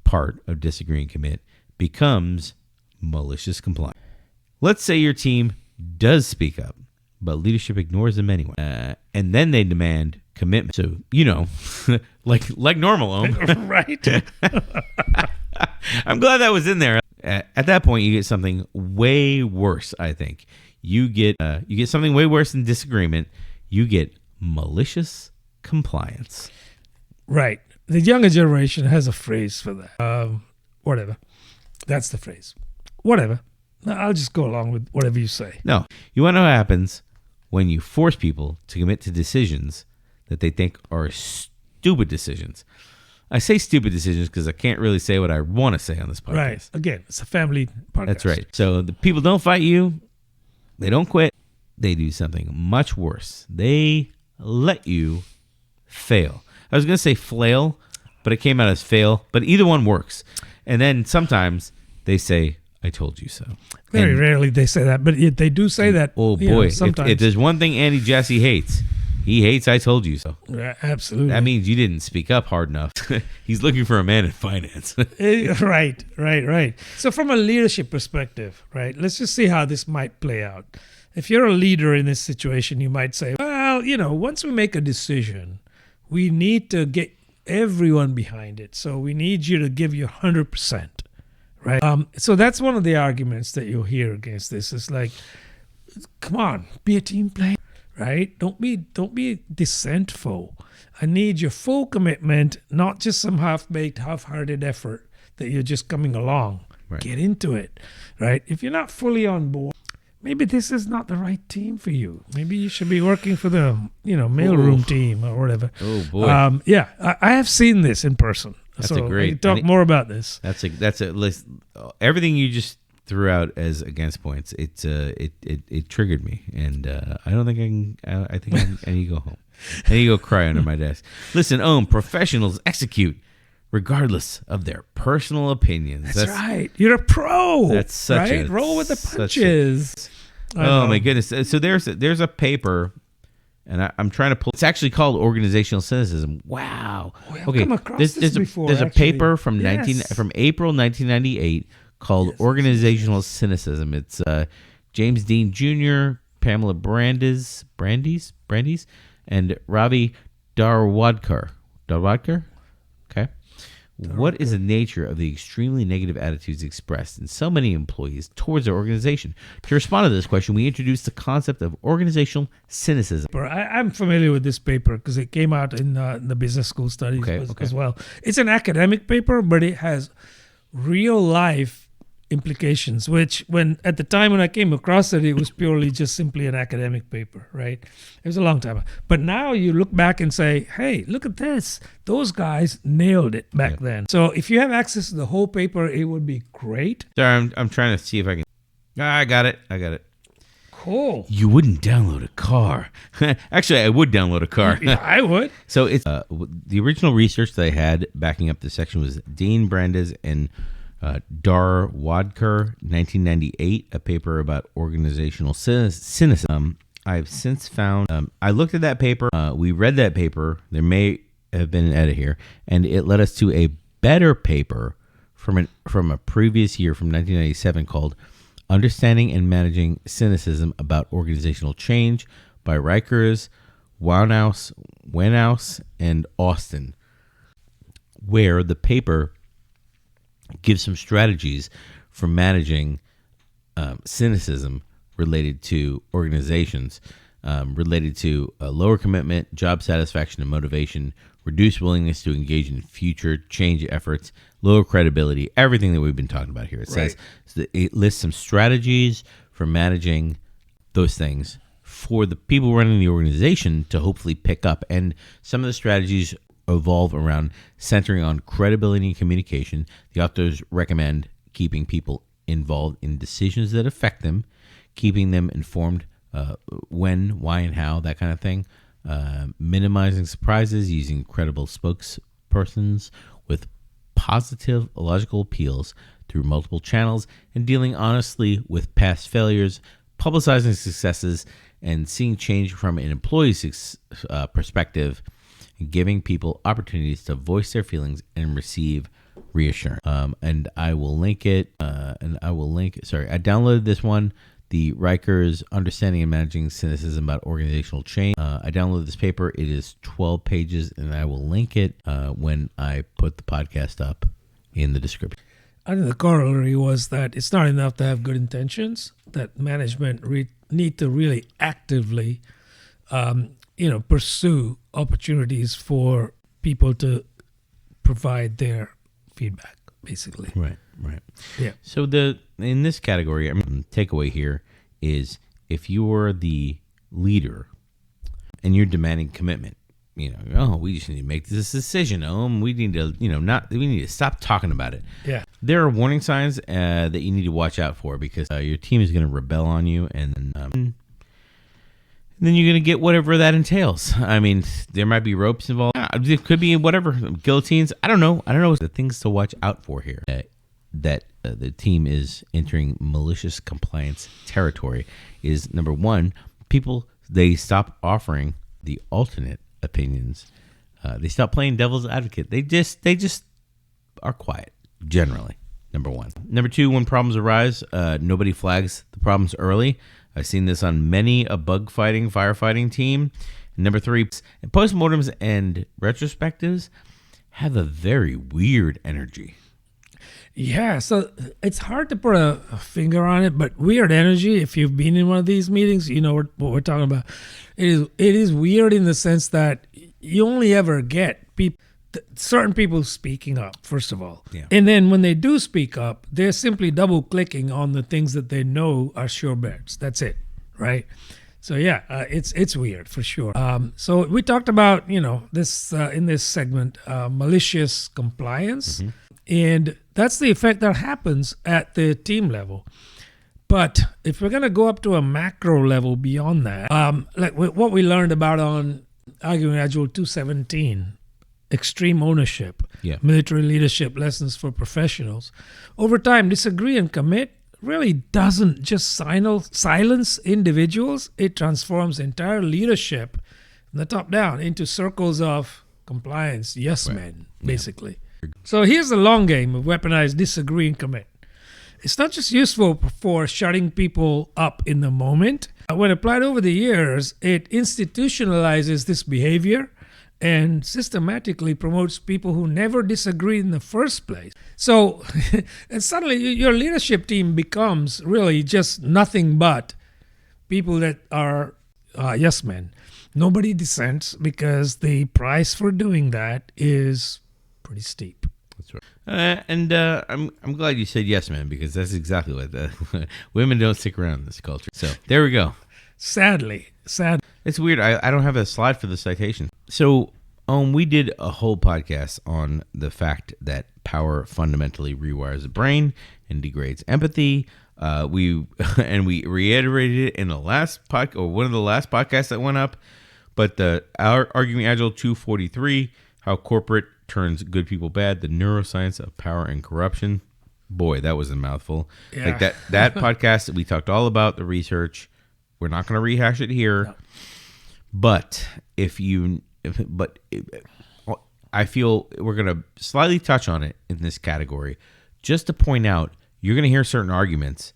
part of disagree and commit becomes malicious compliance. Let's say your team does speak up, but leadership ignores them anyway, and then they demand commitment. So, like normal, Right. I'm glad that was in there. At that point, you get something way worse, I think. You get something way worse than disagreement. You get malicious compliance. Right. The younger generation has a phrase for that. Whatever. That's the phrase. Whatever. I'll just go along with whatever you say. No. You want to know what happens when you force people to commit to decisions that they think are stupid decisions. I say stupid decisions because I can't really say what I want to say on this podcast. Right. Again, it's a family podcast. That's right. So the people don't fight you. They don't quit. They do something much worse. They let you fail. I was going to say flail, but it came out as fail. But either one works. And then sometimes they say, I told you so. Very rarely they say that, but they do say that. Oh, boy. Sometimes. If there's one thing Andy Jassy hates, he hates I told you so. Yeah, absolutely. That means you didn't speak up hard enough. He's looking for a man in finance. Right. So from a leadership perspective, right, let's just see how this might play out. If you're a leader in this situation, you might say, well, once we make a decision, we need to get everyone behind it. So we need you to give your 100%, right? So that's one of the arguments that you'll hear against this. It's like, come on, be a team player. Right? Don't be dissentful. I need your full commitment, not just some half-baked, half-hearted effort that you're just coming along. Right. Get into it. Right? If you're not fully on board, maybe this is not the right team for you. Maybe you should be working for the mailroom team or whatever. Oh boy. I have seen this in person. That's so a great. I can talk more about this. That's a list. Everything you just threw out as against points, it triggered me, and I don't think I think I need to go home. I need to go cry under my desk. Listen, professionals execute regardless of their personal opinions. That's right. You're a pro. That's such right. Roll with the punches. Oh my goodness! So there's a paper, and I'm trying to pull. It's actually called Organizational Cynicism. Wow. I've come across this before. There's a paper from April 1998. Called Organizational Cynicism. It's James Dean Jr., Pamela Brandes, and Ravi Darwadkar. Okay. What is the nature of the extremely negative attitudes expressed in so many employees towards their organization? To respond to this question, we introduced the concept of organizational cynicism. I'm familiar with this paper because it came out in the business school studies as well. It's an academic paper, but it has real life implications, which at the time when I came across it, it was purely just simply an academic paper, right? It was a long time ago. But now you look back and say, hey, look at this. Those guys nailed it back then. So if you have access to the whole paper, it would be great. Sorry, I'm trying to see if I can. I got it. Cool. You wouldn't download a car. Actually, I would download a car. Yeah, I would. So it's the original research that I had backing up this section was Dean Brandes and Dar Wadker, 1998, a paper about organizational cynicism. I've since found, I looked at that paper, we read that paper, there may have been an edit here, and it led us to a better paper from a previous year from 1997 called Understanding and Managing Cynicism About Organizational Change by Rikers, Weaponized, and Austin, where the paper gives some strategies for managing cynicism related to organizations, related to lower commitment, job satisfaction and motivation, reduced willingness to engage in future change efforts, lower credibility, everything that we've been talking about here. It says it lists some strategies for managing those things for the people running the organization to hopefully pick up. And some of the strategies evolve around centering on credibility and communication. The authors recommend keeping people involved in decisions that affect them, keeping them informed when, why, and how, that kind of thing. Minimizing surprises, using credible spokespersons with positive logical appeals through multiple channels, and dealing honestly with past failures, publicizing successes, and seeing change from an employee's perspective, and giving people opportunities to voice their feelings and receive reassurance. And I will link it. I downloaded this one. The Rikers Understanding and Managing Cynicism About Organizational Change. I downloaded this paper. It is 12 pages, and I will link it when I put the podcast up in the description. I think the corollary was that it's not enough to have good intentions, that management need to really actively pursue opportunities for people to provide their feedback, basically. Right. Yeah. So in this category, takeaway here is if you're the leader and you're demanding commitment, we just need to make this decision. We need to, we need to stop talking about it. Yeah. There are warning signs that you need to watch out for because your team is going to rebel on you, and then you're going to get whatever that entails. I mean, there might be ropes involved. It could be whatever, guillotines. I don't know. The things to watch out for here. That the team is entering malicious compliance territory is, number one, people, they stop offering the alternate opinions. They stop playing devil's advocate. They just are quiet, generally, number one. Number two, when problems arise, nobody flags the problems early. I've seen this on many a firefighting team. And number three, postmortems and retrospectives have a very weird energy. Yeah, so it's hard to put a finger on it, but weird energy, if you've been in one of these meetings, you know what we're talking about. It is weird in the sense that you only ever get certain people speaking up, first of all. Yeah. And then when they do speak up, they're simply double clicking on the things that they know are sure bets. That's it, right? So yeah, it's weird for sure. So we talked about, this in this segment, malicious compliance. Mm-hmm. And that's the effect that happens at the team level. But if we're going to go up to a macro level beyond that, like what we learned about on Arguing Agile 217, extreme ownership, military leadership lessons for professionals, over time, disagree and commit really doesn't just silence individuals. It transforms entire leadership from the top down into circles of compliance, men, basically. So here's the long game of weaponized disagree and commit. It's not just useful for shutting people up in the moment. When applied over the years, it institutionalizes this behavior and systematically promotes people who never disagreed in the first place. So, and suddenly your leadership team becomes really just nothing but people that are yes men. Nobody dissents because the price for doing that is pretty steep. That's right. I'm glad you said yes, man, because that's exactly what women don't stick around in this culture. So there we go. Sadly. It's weird. I don't have a slide for the citation. So we did a whole podcast on the fact that power fundamentally rewires the brain and degrades empathy. We reiterated it in the last podcast, or one of the last podcasts that went up. But our Arguing Agile 243, how corporate turns good people bad, the neuroscience of power and corruption. Boy, that was a mouthful. Yeah. Like that podcast, we talked all about the research. We're not going to rehash it here. No. But I feel we're going to slightly touch on it in this category, just to point out you're going to hear certain arguments,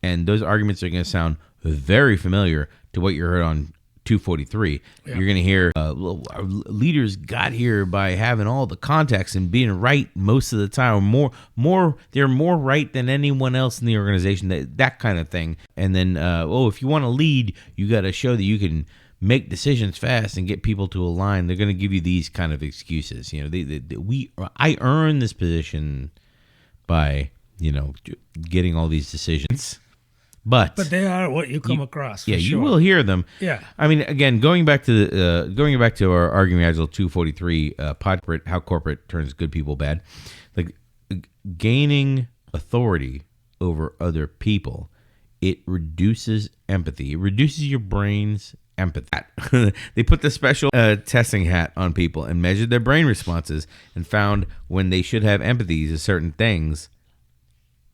and those arguments are going to sound very familiar to what you heard on 243. Yeah. You're going to hear leaders got here by having all the context and being right most of the time, or they're more right than anyone else in the organization, that kind of thing. And then, if you want to lead, you got to show that you can make decisions fast and get people to align. They're going to give you these kind of excuses. I earned this position by, getting all these decisions. But they are what you come across. Yeah, you will hear them. Yeah. I mean, again, going back to our Arguing Agile 243 how corporate turns good people bad, like gaining authority over other people, it reduces empathy. It reduces your brain's empathy. They put the special testing hat on people and measured their brain responses and found when they should have empathy to certain things,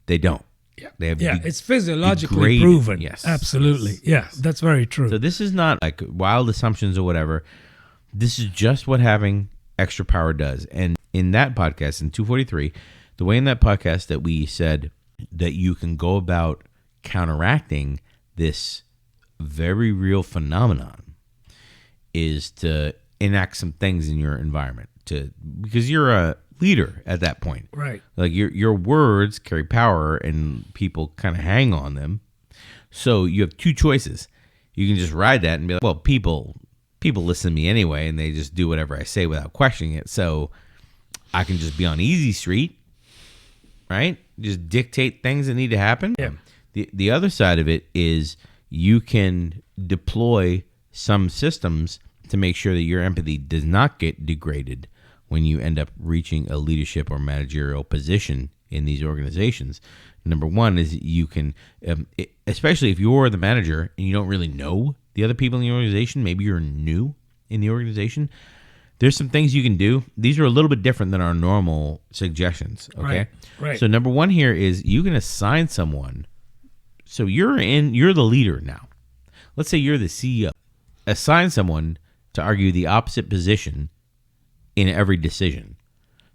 they don't. Yeah, they have it's physiologically proven. Yes, absolutely. Yes. Yeah, that's very true. So this is not like wild assumptions or whatever. This is just what having extra power does. And in that podcast, in 243, the way in that podcast that we said that you can go about counteracting this very real phenomenon is to enact some things in your environment, because you're a leader at that point, right? Like your words carry power and people kind of hang on them. So you have two choices. You can just ride that and be like, well, people listen to me anyway, and they just do whatever I say without questioning it. So I can just be on easy street, right? Just dictate things that need to happen. Yeah. The other side of it is you can deploy some systems to make sure that your empathy does not get degraded when you end up reaching a leadership or managerial position in these organizations. Number one is you can, especially if you're the manager and you don't really know the other people in the organization, maybe you're new in the organization, there's some things you can do. These are a little bit different than our normal suggestions, okay? Right. So number one here is you can assign someone. So you're the leader now. Let's say you're the CEO. Assign someone to argue the opposite position in every decision.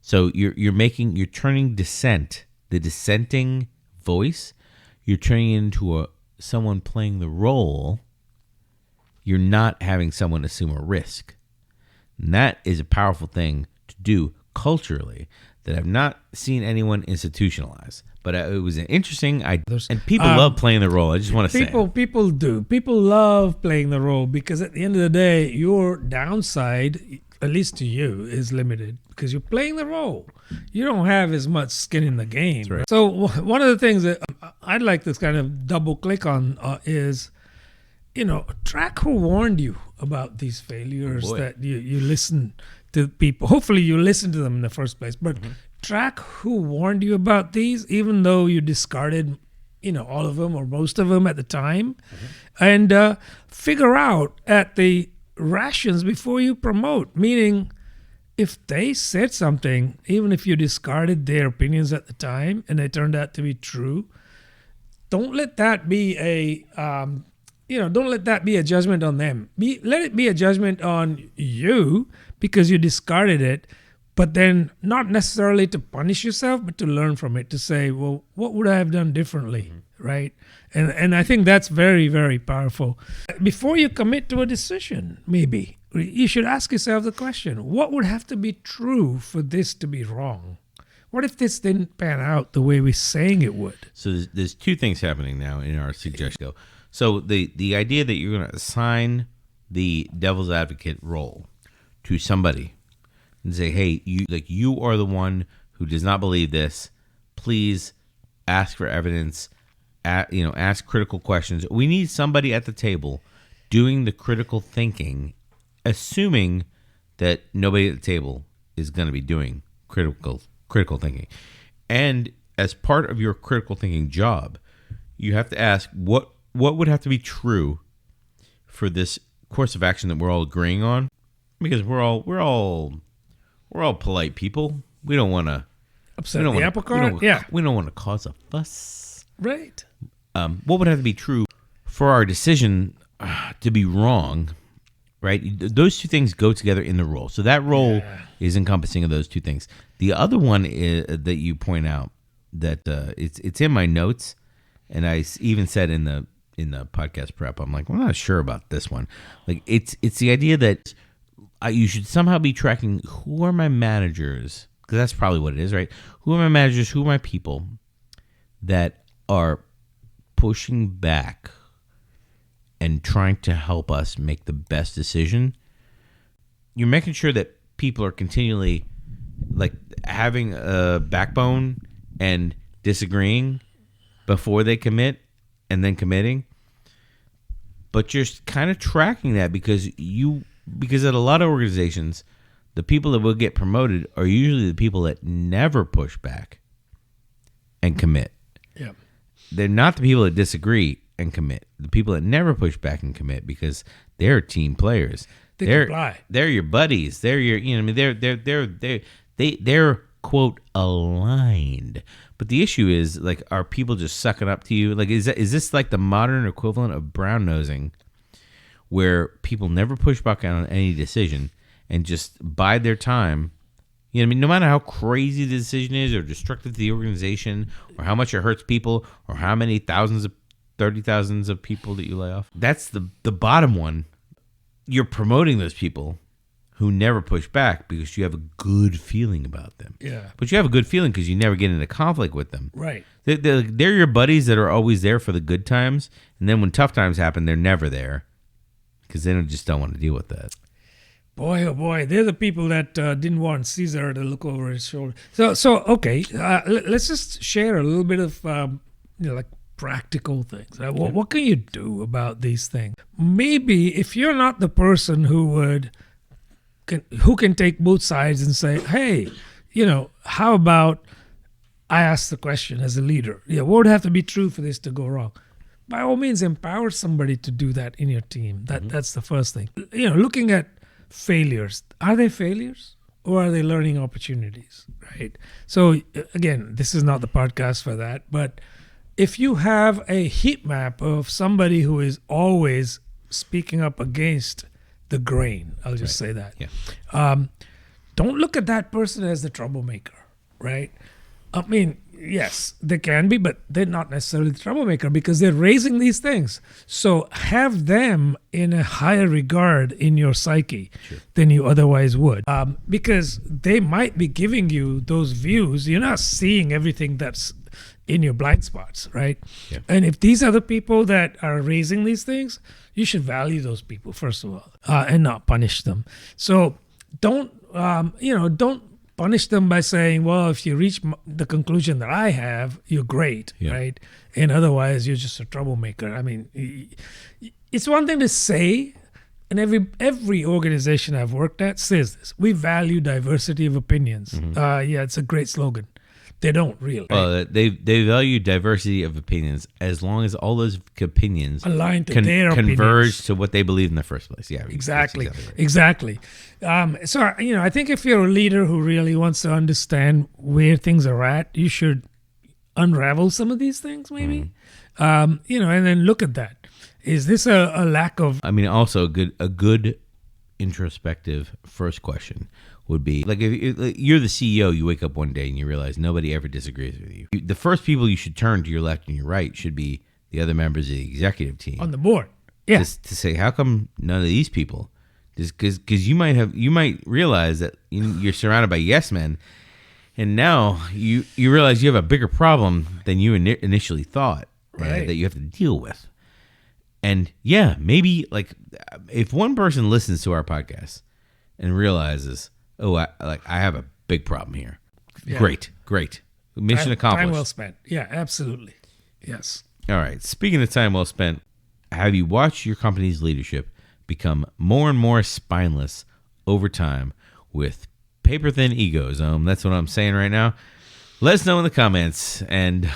So you're turning dissent, the dissenting voice, you're turning into someone playing the role. You're not having someone assume a risk. And that is a powerful thing to do culturally that I've not seen anyone institutionalize. But it was an interesting idea. And people love playing the role. I just want to say. People do. People love playing the role because at the end of the day, your downside, at least to you, is limited because you're playing the role. You don't have as much skin in the game. Right. So one of the things that I'd like to kind of double click on is, track who warned you about these failures that you listen to people. Hopefully you listen to them in the first place, but track who warned you about these, even though you discarded, all of them or most of them at the time, and figure out at the rations before you promote. Meaning, if they said something, even if you discarded their opinions at the time and they turned out to be true, don't let that be a don't let that be a judgment on them. Let it be a judgment on you because you discarded it, but then not necessarily to punish yourself, but to learn from it, to say, well, what would I have done differently, right? And I think that's very, very powerful. Before you commit to a decision, maybe, you should ask yourself the question, what would have to be true for this to be wrong? What if this didn't pan out the way we're saying it would? So there's two things happening now in our suggestion. So the idea that you're going to assign the devil's advocate role to somebody and say, hey, you are the one who does not believe this, please ask for evidence. Ask critical questions. We need somebody at the table doing the critical thinking, assuming that nobody at the table is going to be doing critical thinking. And as part of your critical thinking job, you have to ask what would have to be true for this course of action that we're all agreeing on, because we're all polite people. We don't want to upset the apple cart. We don't want to cause a fuss. Right. What would have to be true for our decision to be wrong, right? Those two things go together in the role. So that role is encompassing of those two things. The other one is, that you point out, that it's in my notes, and I even said in the podcast prep, I'm like, well, I'm not sure about this one. Like it's the idea that you should somehow be tracking who are my managers, because that's probably what it is, right? Who are my managers? Who are my people that are pushing back and trying to help us make the best decision? You're making sure that people are continually like having a backbone and disagreeing before they commit and then committing. But you're kind of tracking that because at a lot of organizations, the people that will get promoted are usually the people that never push back and commit. Yeah. They're not the people that disagree and commit. The people that never push back and commit, because they're team players. They're your buddies. They're your, they're quote aligned. But the issue is, like, are people just sucking up to you? Like, is this like the modern equivalent of brown nosing, where people never push back on any decision and just bide their time? You know what I mean? No matter how crazy the decision is, or destructive to the organization, or how much it hurts people, or how many thousands of people that you lay off. That's the bottom one. You're promoting those people who never push back because you have a good feeling about them. Yeah. But you have a good feeling because you never get into conflict with them. Right. They're your buddies that are always there for the good times. And then when tough times happen, they're never there because they just don't want to deal with that. Boy, oh boy, they're the people that didn't want Caesar to look over his shoulder. So okay, let's just share a little bit of like practical things. What can you do about these things? Maybe if you're not the person who can take both sides and say, hey, how about I ask the question as a leader? Yeah, what would have to be true for this to go wrong? By all means, empower somebody to do that in your team. That's the first thing. Looking at failures. Are they failures or are they learning opportunities? Right. So again, this is not the podcast for that, but if you have a heat map of somebody who is always speaking up against the grain, I'll just say that. Yeah. Don't look at that person as the troublemaker, right? I mean, yes, they can be, but they're not necessarily the troublemaker because they're raising these things. So have them in a higher regard in your psyche than you otherwise would, because they might be giving you those views. You're not seeing everything that's in your blind spots, right? Yeah. And if these are the people that are raising these things, you should value those people, first of all, and not punish them. So don't punish them by saying, well, if you reach the conclusion that I have, you're great, right? And otherwise, you're just a troublemaker. I mean, it's one thing to say, and every organization I've worked at says this. We value diversity of opinions. Mm-hmm. It's a great slogan. They don't really. Well, they value diversity of opinions as long as all those opinions align to their converge opinions. To what they believe in the first place. Yeah, exactly. Right. Exactly. So I think if you're a leader who really wants to understand where things are at, you should unravel some of these things, maybe. Mm-hmm. And then look at that. Is this a lack of? I mean, also a good introspective first question would be, like, if you're the CEO, you wake up one day and you realize nobody ever disagrees with you. The first people you should turn to your left and your right should be the other members of the executive team on the board. Yeah, to say, how come none of these people? Because you might realize that you're surrounded by yes men, and now you realize you have a bigger problem than you initially thought, right? That you have to deal with. And yeah, maybe, like, if one person listens to our podcast and realizes, oh, I have a big problem here, Yeah. Great. Mission accomplished. Time well spent. Yeah, absolutely. Yes. All right. Speaking of time well spent, have you watched your company's leadership become more and more spineless over time with paper-thin egos? That's what I'm saying right now. Let us know in the comments. And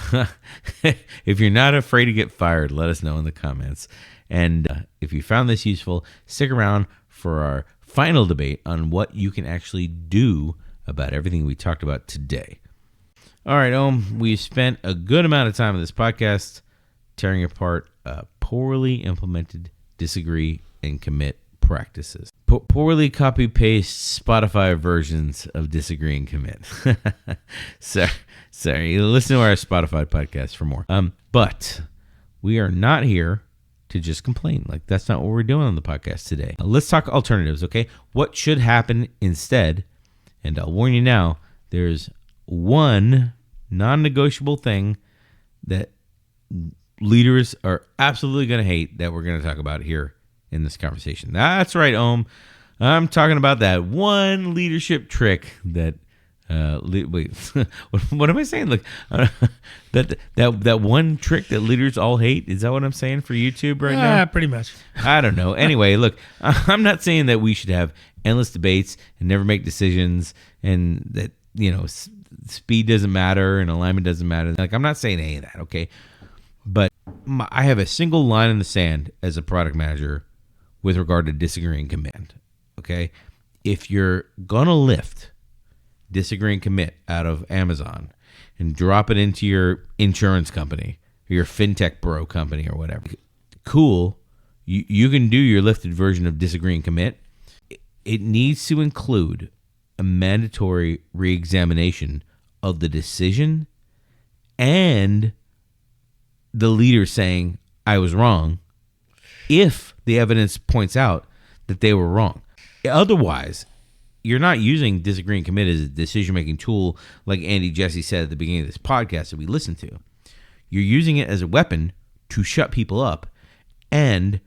if you're not afraid to get fired, let us know in the comments. And if you found this useful, stick around for our final debate on what you can actually do about everything we talked about today. All right, we've spent a good amount of time in this podcast tearing apart poorly implemented disagree and commit practices. Poorly copy-paste Spotify versions of disagree and commit. Sorry. Listen to our Spotify podcast for more. But we are not here to just complain. Like, that's not what we're doing on the podcast today. Let's talk alternatives, okay? What should happen instead? And I'll warn you now, there's one non-negotiable thing that leaders are absolutely going to hate that we're going to talk about here in this conversation. That's right, I'm talking about that one leadership trick that wait, what am I saying? Like that one trick that leaders all hate. Is that what I'm saying for YouTube right now? Pretty much. I don't know. Anyway, look, I'm not saying that we should have endless debates and never make decisions, and that speed doesn't matter and alignment doesn't matter. Like, I'm not saying any of that, okay? But I have a single line in the sand as a product manager with regard to disagree and commit, okay? If you're going to lift disagree and commit out of Amazon and drop it into your insurance company or your fintech bro company or whatever, cool, you can do your lifted version of disagree and commit. It needs to include a mandatory reexamination of the decision and the leader saying, I was wrong, if the evidence points out that they were wrong. Otherwise, you're not using disagree and commit as a decision-making tool like Andy Jassy said at the beginning of this podcast that we listened to. You're using it as a weapon to shut people up, and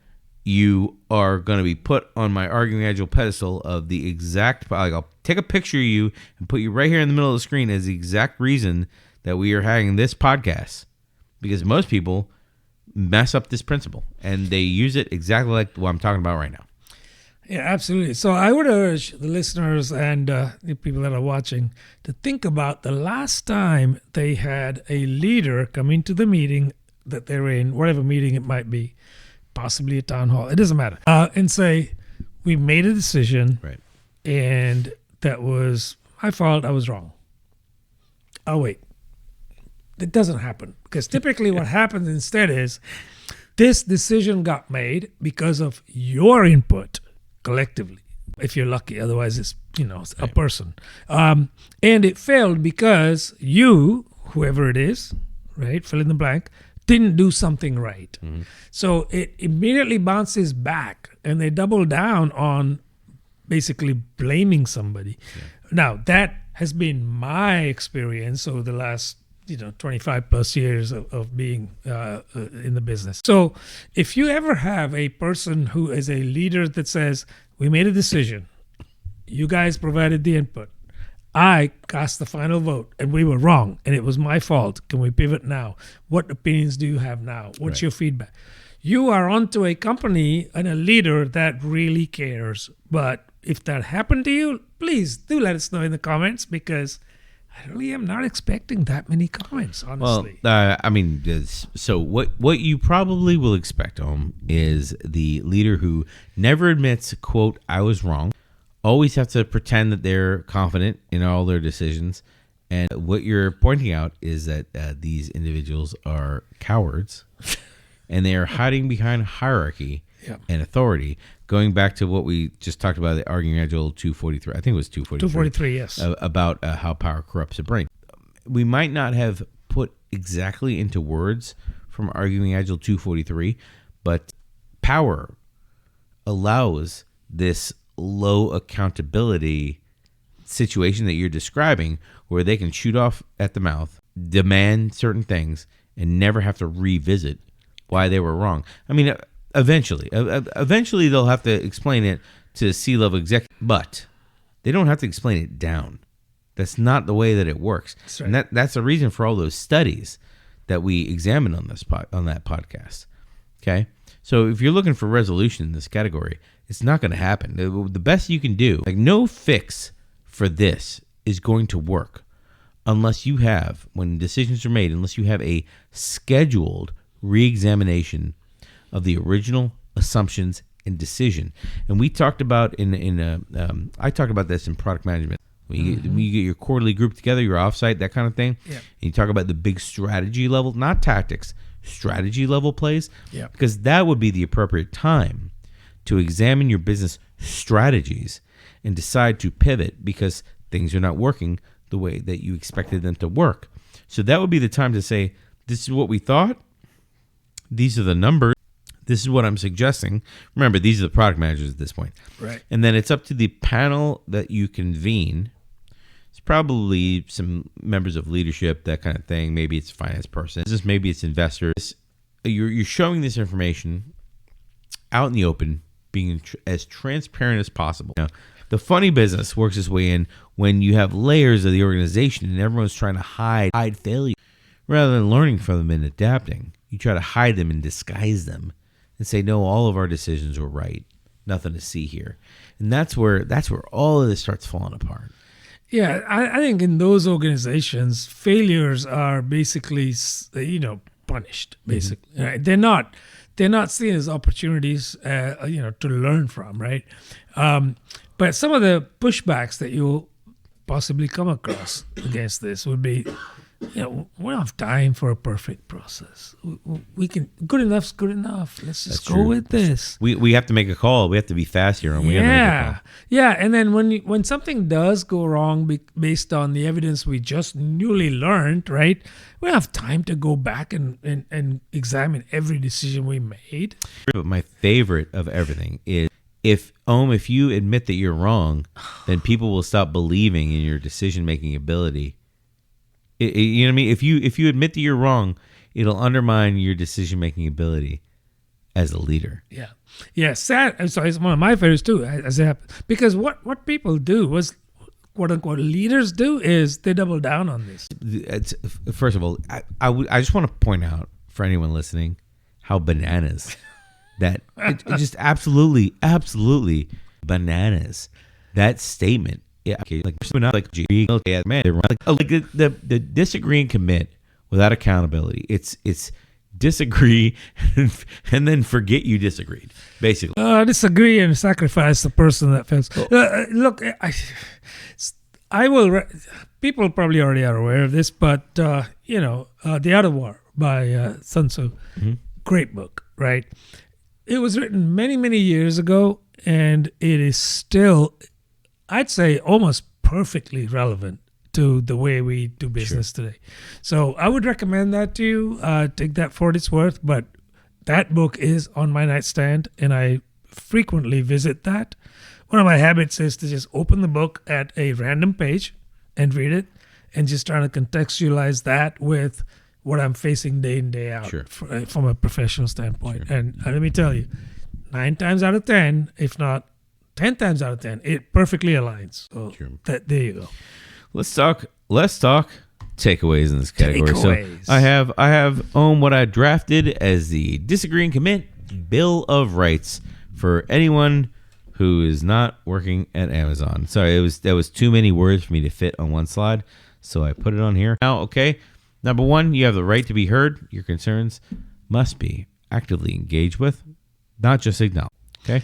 you are going to be put on my Arguing Agile pedestal of the exact, like, I'll take a picture of you and put you right here in the middle of the screen as the exact reason that we are having this podcast. Because most people mess up this principle, and they use it exactly like what I'm talking about right now. Yeah, absolutely. So I would urge the listeners and the people that are watching to think about the last time they had a leader come into the meeting that they're in, whatever meeting it might be, possibly a town hall, it doesn't matter, and say, we made a decision, right, and that was my fault, I was wrong. Oh, wait. It doesn't happen, because typically what happens instead is this decision got made because of your input collectively, if you're lucky. Otherwise, it's a person, and it failed because you, whoever it is, right, fill in the blank, didn't do something right. Mm-hmm. So it immediately bounces back, and they double down on basically blaming somebody. Yeah. Now, that has been my experience over the last 25 plus years of being in the business. So if you ever have a person who is a leader that says, we made a decision, you guys provided the input, I cast the final vote, and we were wrong, and it was my fault. Can we pivot now? What opinions do you have now? What's your feedback? You are onto a company and a leader that really cares. But if that happened to you, please do let us know in the comments, because I really am not expecting that many comments, honestly. Well, so what you probably will expect, is the leader who never admits, quote, I was wrong, always have to pretend that they're confident in all their decisions. And what you're pointing out is that these individuals are cowards, and they are hiding behind hierarchy and authority. Going back to what we just talked about, the Arguing Agile 243, I think it was 243. 243, yes. About how power corrupts the brain. We might not have put exactly into words from Arguing Agile 243, but power allows this low accountability situation that you're describing, where they can shoot off at the mouth, demand certain things, and never have to revisit why they were wrong. I mean, eventually they'll have to explain it to C-level executive, but they don't have to explain it down. That's not the way that it works. That's right. And that's the reason for all those studies that we examined on that podcast. Okay? So if you're looking for resolution in this category, it's not going to happen. The best you can do, like no fix for this is going to work unless you have, when decisions are made, unless you have a scheduled re-examination of the original assumptions and decision. And we talked about I talked about this in product management. When you get your quarterly group together, your offsite, that kind of thing, and you talk about the big strategy level, not tactics, strategy level plays, because that would be the appropriate time to examine your business strategies and decide to pivot because things are not working the way that you expected them to work. So that would be the time to say, this is what we thought. These are the numbers. This is what I'm suggesting. Remember, these are the product managers at this point. Right. And then it's up to the panel that you convene. It's probably some members of leadership, that kind of thing. Maybe it's a finance person. Maybe it's investors. You're showing this information out in the open, being as transparent as possible. Now, the funny business works its way in when you have layers of the organization and everyone's trying to hide failure. Rather than learning from them and adapting, you try to hide them and disguise them and say, no, all of our decisions were right. Nothing to see here. And that's where all of this starts falling apart. Yeah, I think in those organizations, failures are basically, punished. Basically, right? They're not seen as opportunities, to learn from, right? But some of the pushbacks that you'll possibly come across against this would be, we don't have time for a perfect process. We can, good enough's good enough. Let's just go with this. We have to make a call. We have to be fast here. And we have to make a call. Yeah. And then when something does go wrong based on the evidence we just newly learned, right? We don't have time to go back and examine every decision we made. But my favorite of everything is if you admit that you're wrong, then people will stop believing in your decision-making ability. You know what I mean? If you admit that you're wrong, it'll undermine your decision-making ability as a leader. Yeah. Sad. I'm sorry, it's one of my favorites too. Because what people do was, quote unquote, leaders do is they double down on this. First of all, I just want to point out for anyone listening how bananas that it just absolutely bananas that statement. Yeah, okay, the disagree and commit without accountability. It's disagree and then forget you disagreed, basically. Disagree and sacrifice the person that fails. Look, I will. People probably already are aware of this, but The Art of War by Sun Tzu, great book, right? It was written many, many years ago, and it is still, I'd say, almost perfectly relevant to the way we do business today. So I would recommend that to you. Take that for what it's worth. But that book is on my nightstand, and I frequently visit that. One of my habits is to just open the book at a random page and read it, and just trying to contextualize that with what I'm facing day in, day out from a professional standpoint. And let me tell you, 9 times out of 10, if not 10 times out of 10, it perfectly aligns. So there you go. Let's talk takeaways in this category. Takeaways. So I have what I drafted as the Disagree and Commit Bill of Rights for anyone who is not working at Amazon. Sorry, that was too many words for me to fit on one slide, so I put it on here. Now, okay, number 1, you have the right to be heard. Your concerns must be actively engaged with, not just acknowledged. Okay.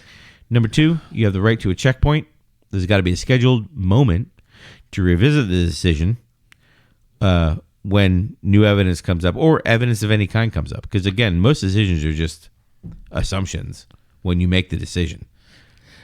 Number 2, you have the right to a checkpoint. There's got to be a scheduled moment to revisit the decision when new evidence comes up or evidence of any kind comes up. Because again, most decisions are just assumptions when you make the decision.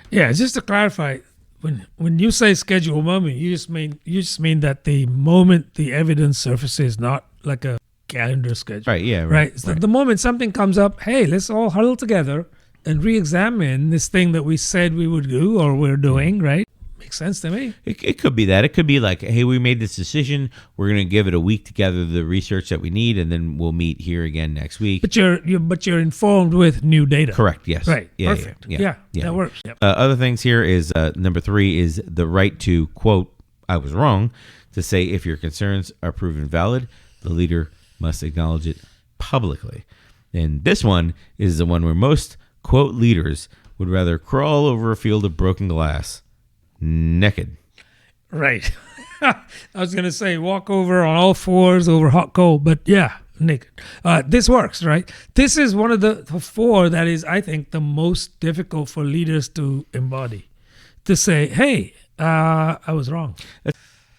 Yeah, just to clarify, when you say scheduled moment, you just mean that the moment the evidence surfaces, not like a calendar schedule. Right. Yeah. Right. So the moment something comes up, hey, let's all huddle together and re-examine this thing that we said we would do or we're doing, right? Makes sense to me. It could be that. It could be like, hey, we made this decision. We're going to give it a week to gather the research that we need, and then we'll meet here again next week. But you're informed with new data. Correct. Yes. Right. Yeah, perfect. Yeah. That works. Yep. Other things here is number 3 is the right to, quote, I was wrong, to say if your concerns are proven valid, the leader must acknowledge it publicly. And this one is the one where most, quote, leaders would rather crawl over a field of broken glass naked. Right. I was going to say walk over on all fours over hot coal, but yeah, naked. This works, right? This is one of the four that is, I think, the most difficult for leaders to embody. To say, hey, I was wrong.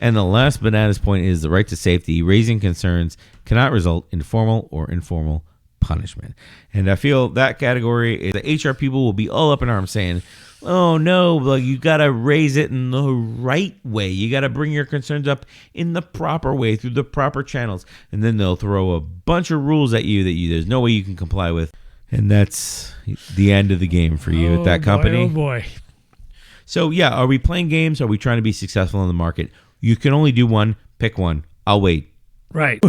And the last bananas point is the right to safety. Raising concerns cannot result in formal or informal punishment. And I feel that category is the HR people will be all up in arms saying, oh no, well, you got to raise it in the right way. You got to bring your concerns up in the proper way through the proper channels. And then they'll throw a bunch of rules at you that there's no way you can comply with. And that's the end of the game for you at that company. Oh boy. So yeah, are we playing games? Are we trying to be successful in the market? You can only do one. Pick one. I'll wait. Right.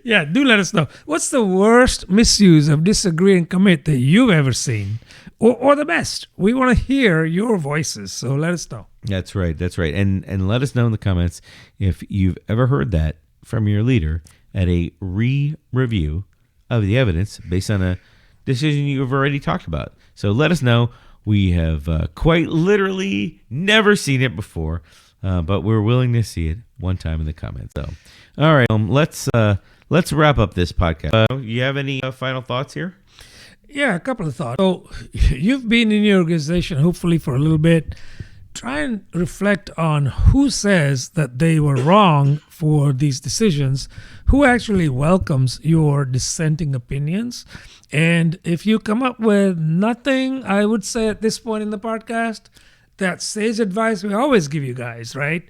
Yeah, do let us know. What's the worst misuse of disagree and commit that you've ever seen? Or the best? We want to hear your voices, so let us know. That's right. That's right. And let us know in the comments if you've ever heard that from your leader at a re-review of the evidence based on a decision you've already talked about. So let us know. We have quite literally never seen it before. But we're willing to see it one time in the comments. So, all right, let's wrap up this podcast. You have any final thoughts here? Yeah, a couple of thoughts. So you've been in your organization hopefully for a little bit. Try and reflect on who says that they were wrong for these decisions, who actually welcomes your dissenting opinions. And if you come up with nothing, I would say at this point in the podcast, that sage advice we always give you guys, right?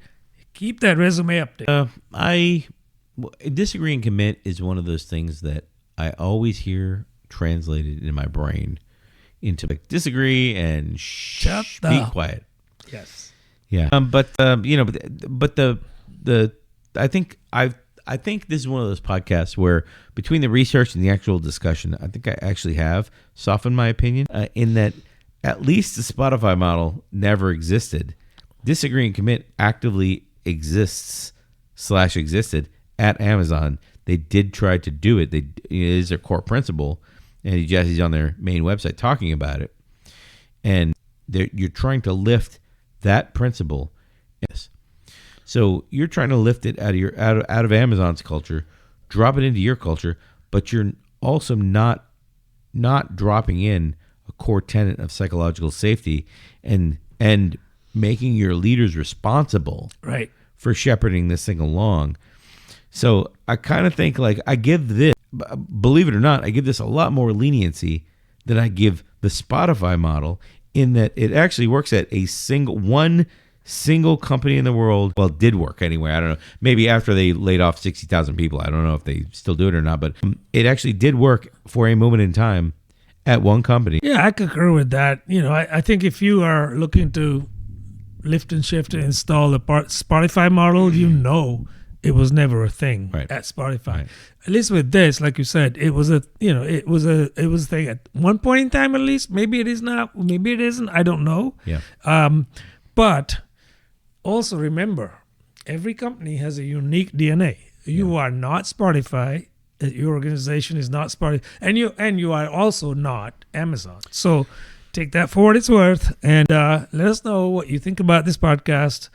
Keep that resume updated. I disagree and commit is one of those things that I always hear translated in my brain into like, disagree and be quiet. Yes. Yeah. But the I think this is one of those podcasts where between the research and the actual discussion, I think I actually have softened my opinion in that. At least the Spotify model never existed. Disagree and commit actively existed at Amazon. They did try to do it. It is their core principle. And Jassy's on their main website talking about it. And you're trying to lift that principle. Yes. So you're trying to lift it out of Amazon's culture, drop it into your culture, but you're also not dropping in a core tenet of psychological safety and making your leaders responsible right for shepherding this thing along. So I kind of think like I give this, believe it or not, I give this a lot more leniency than I give the Spotify model in that it actually works at one single company in the world. Well, it did work anyway. I don't know. Maybe after they laid off 60,000 people. I don't know if they still do it or not, but it actually did work for a moment in time at one company. Yeah, I concur with that. I think if you are looking to lift and shift and install the Spotify model, it was never a thing at Spotify. Right. At least with this, like you said, it was a thing at one point in time at least. Maybe it is not, maybe it isn't. I don't know. Yeah. But also remember, every company has a unique DNA. You are not Spotify. Your organization is not Spotify, and you are also not Amazon. So take that for what it's worth, and let us know what you think about this podcast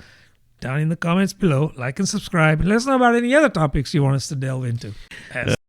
down in the comments below. Like and subscribe, and let us know about any other topics you want us to delve into.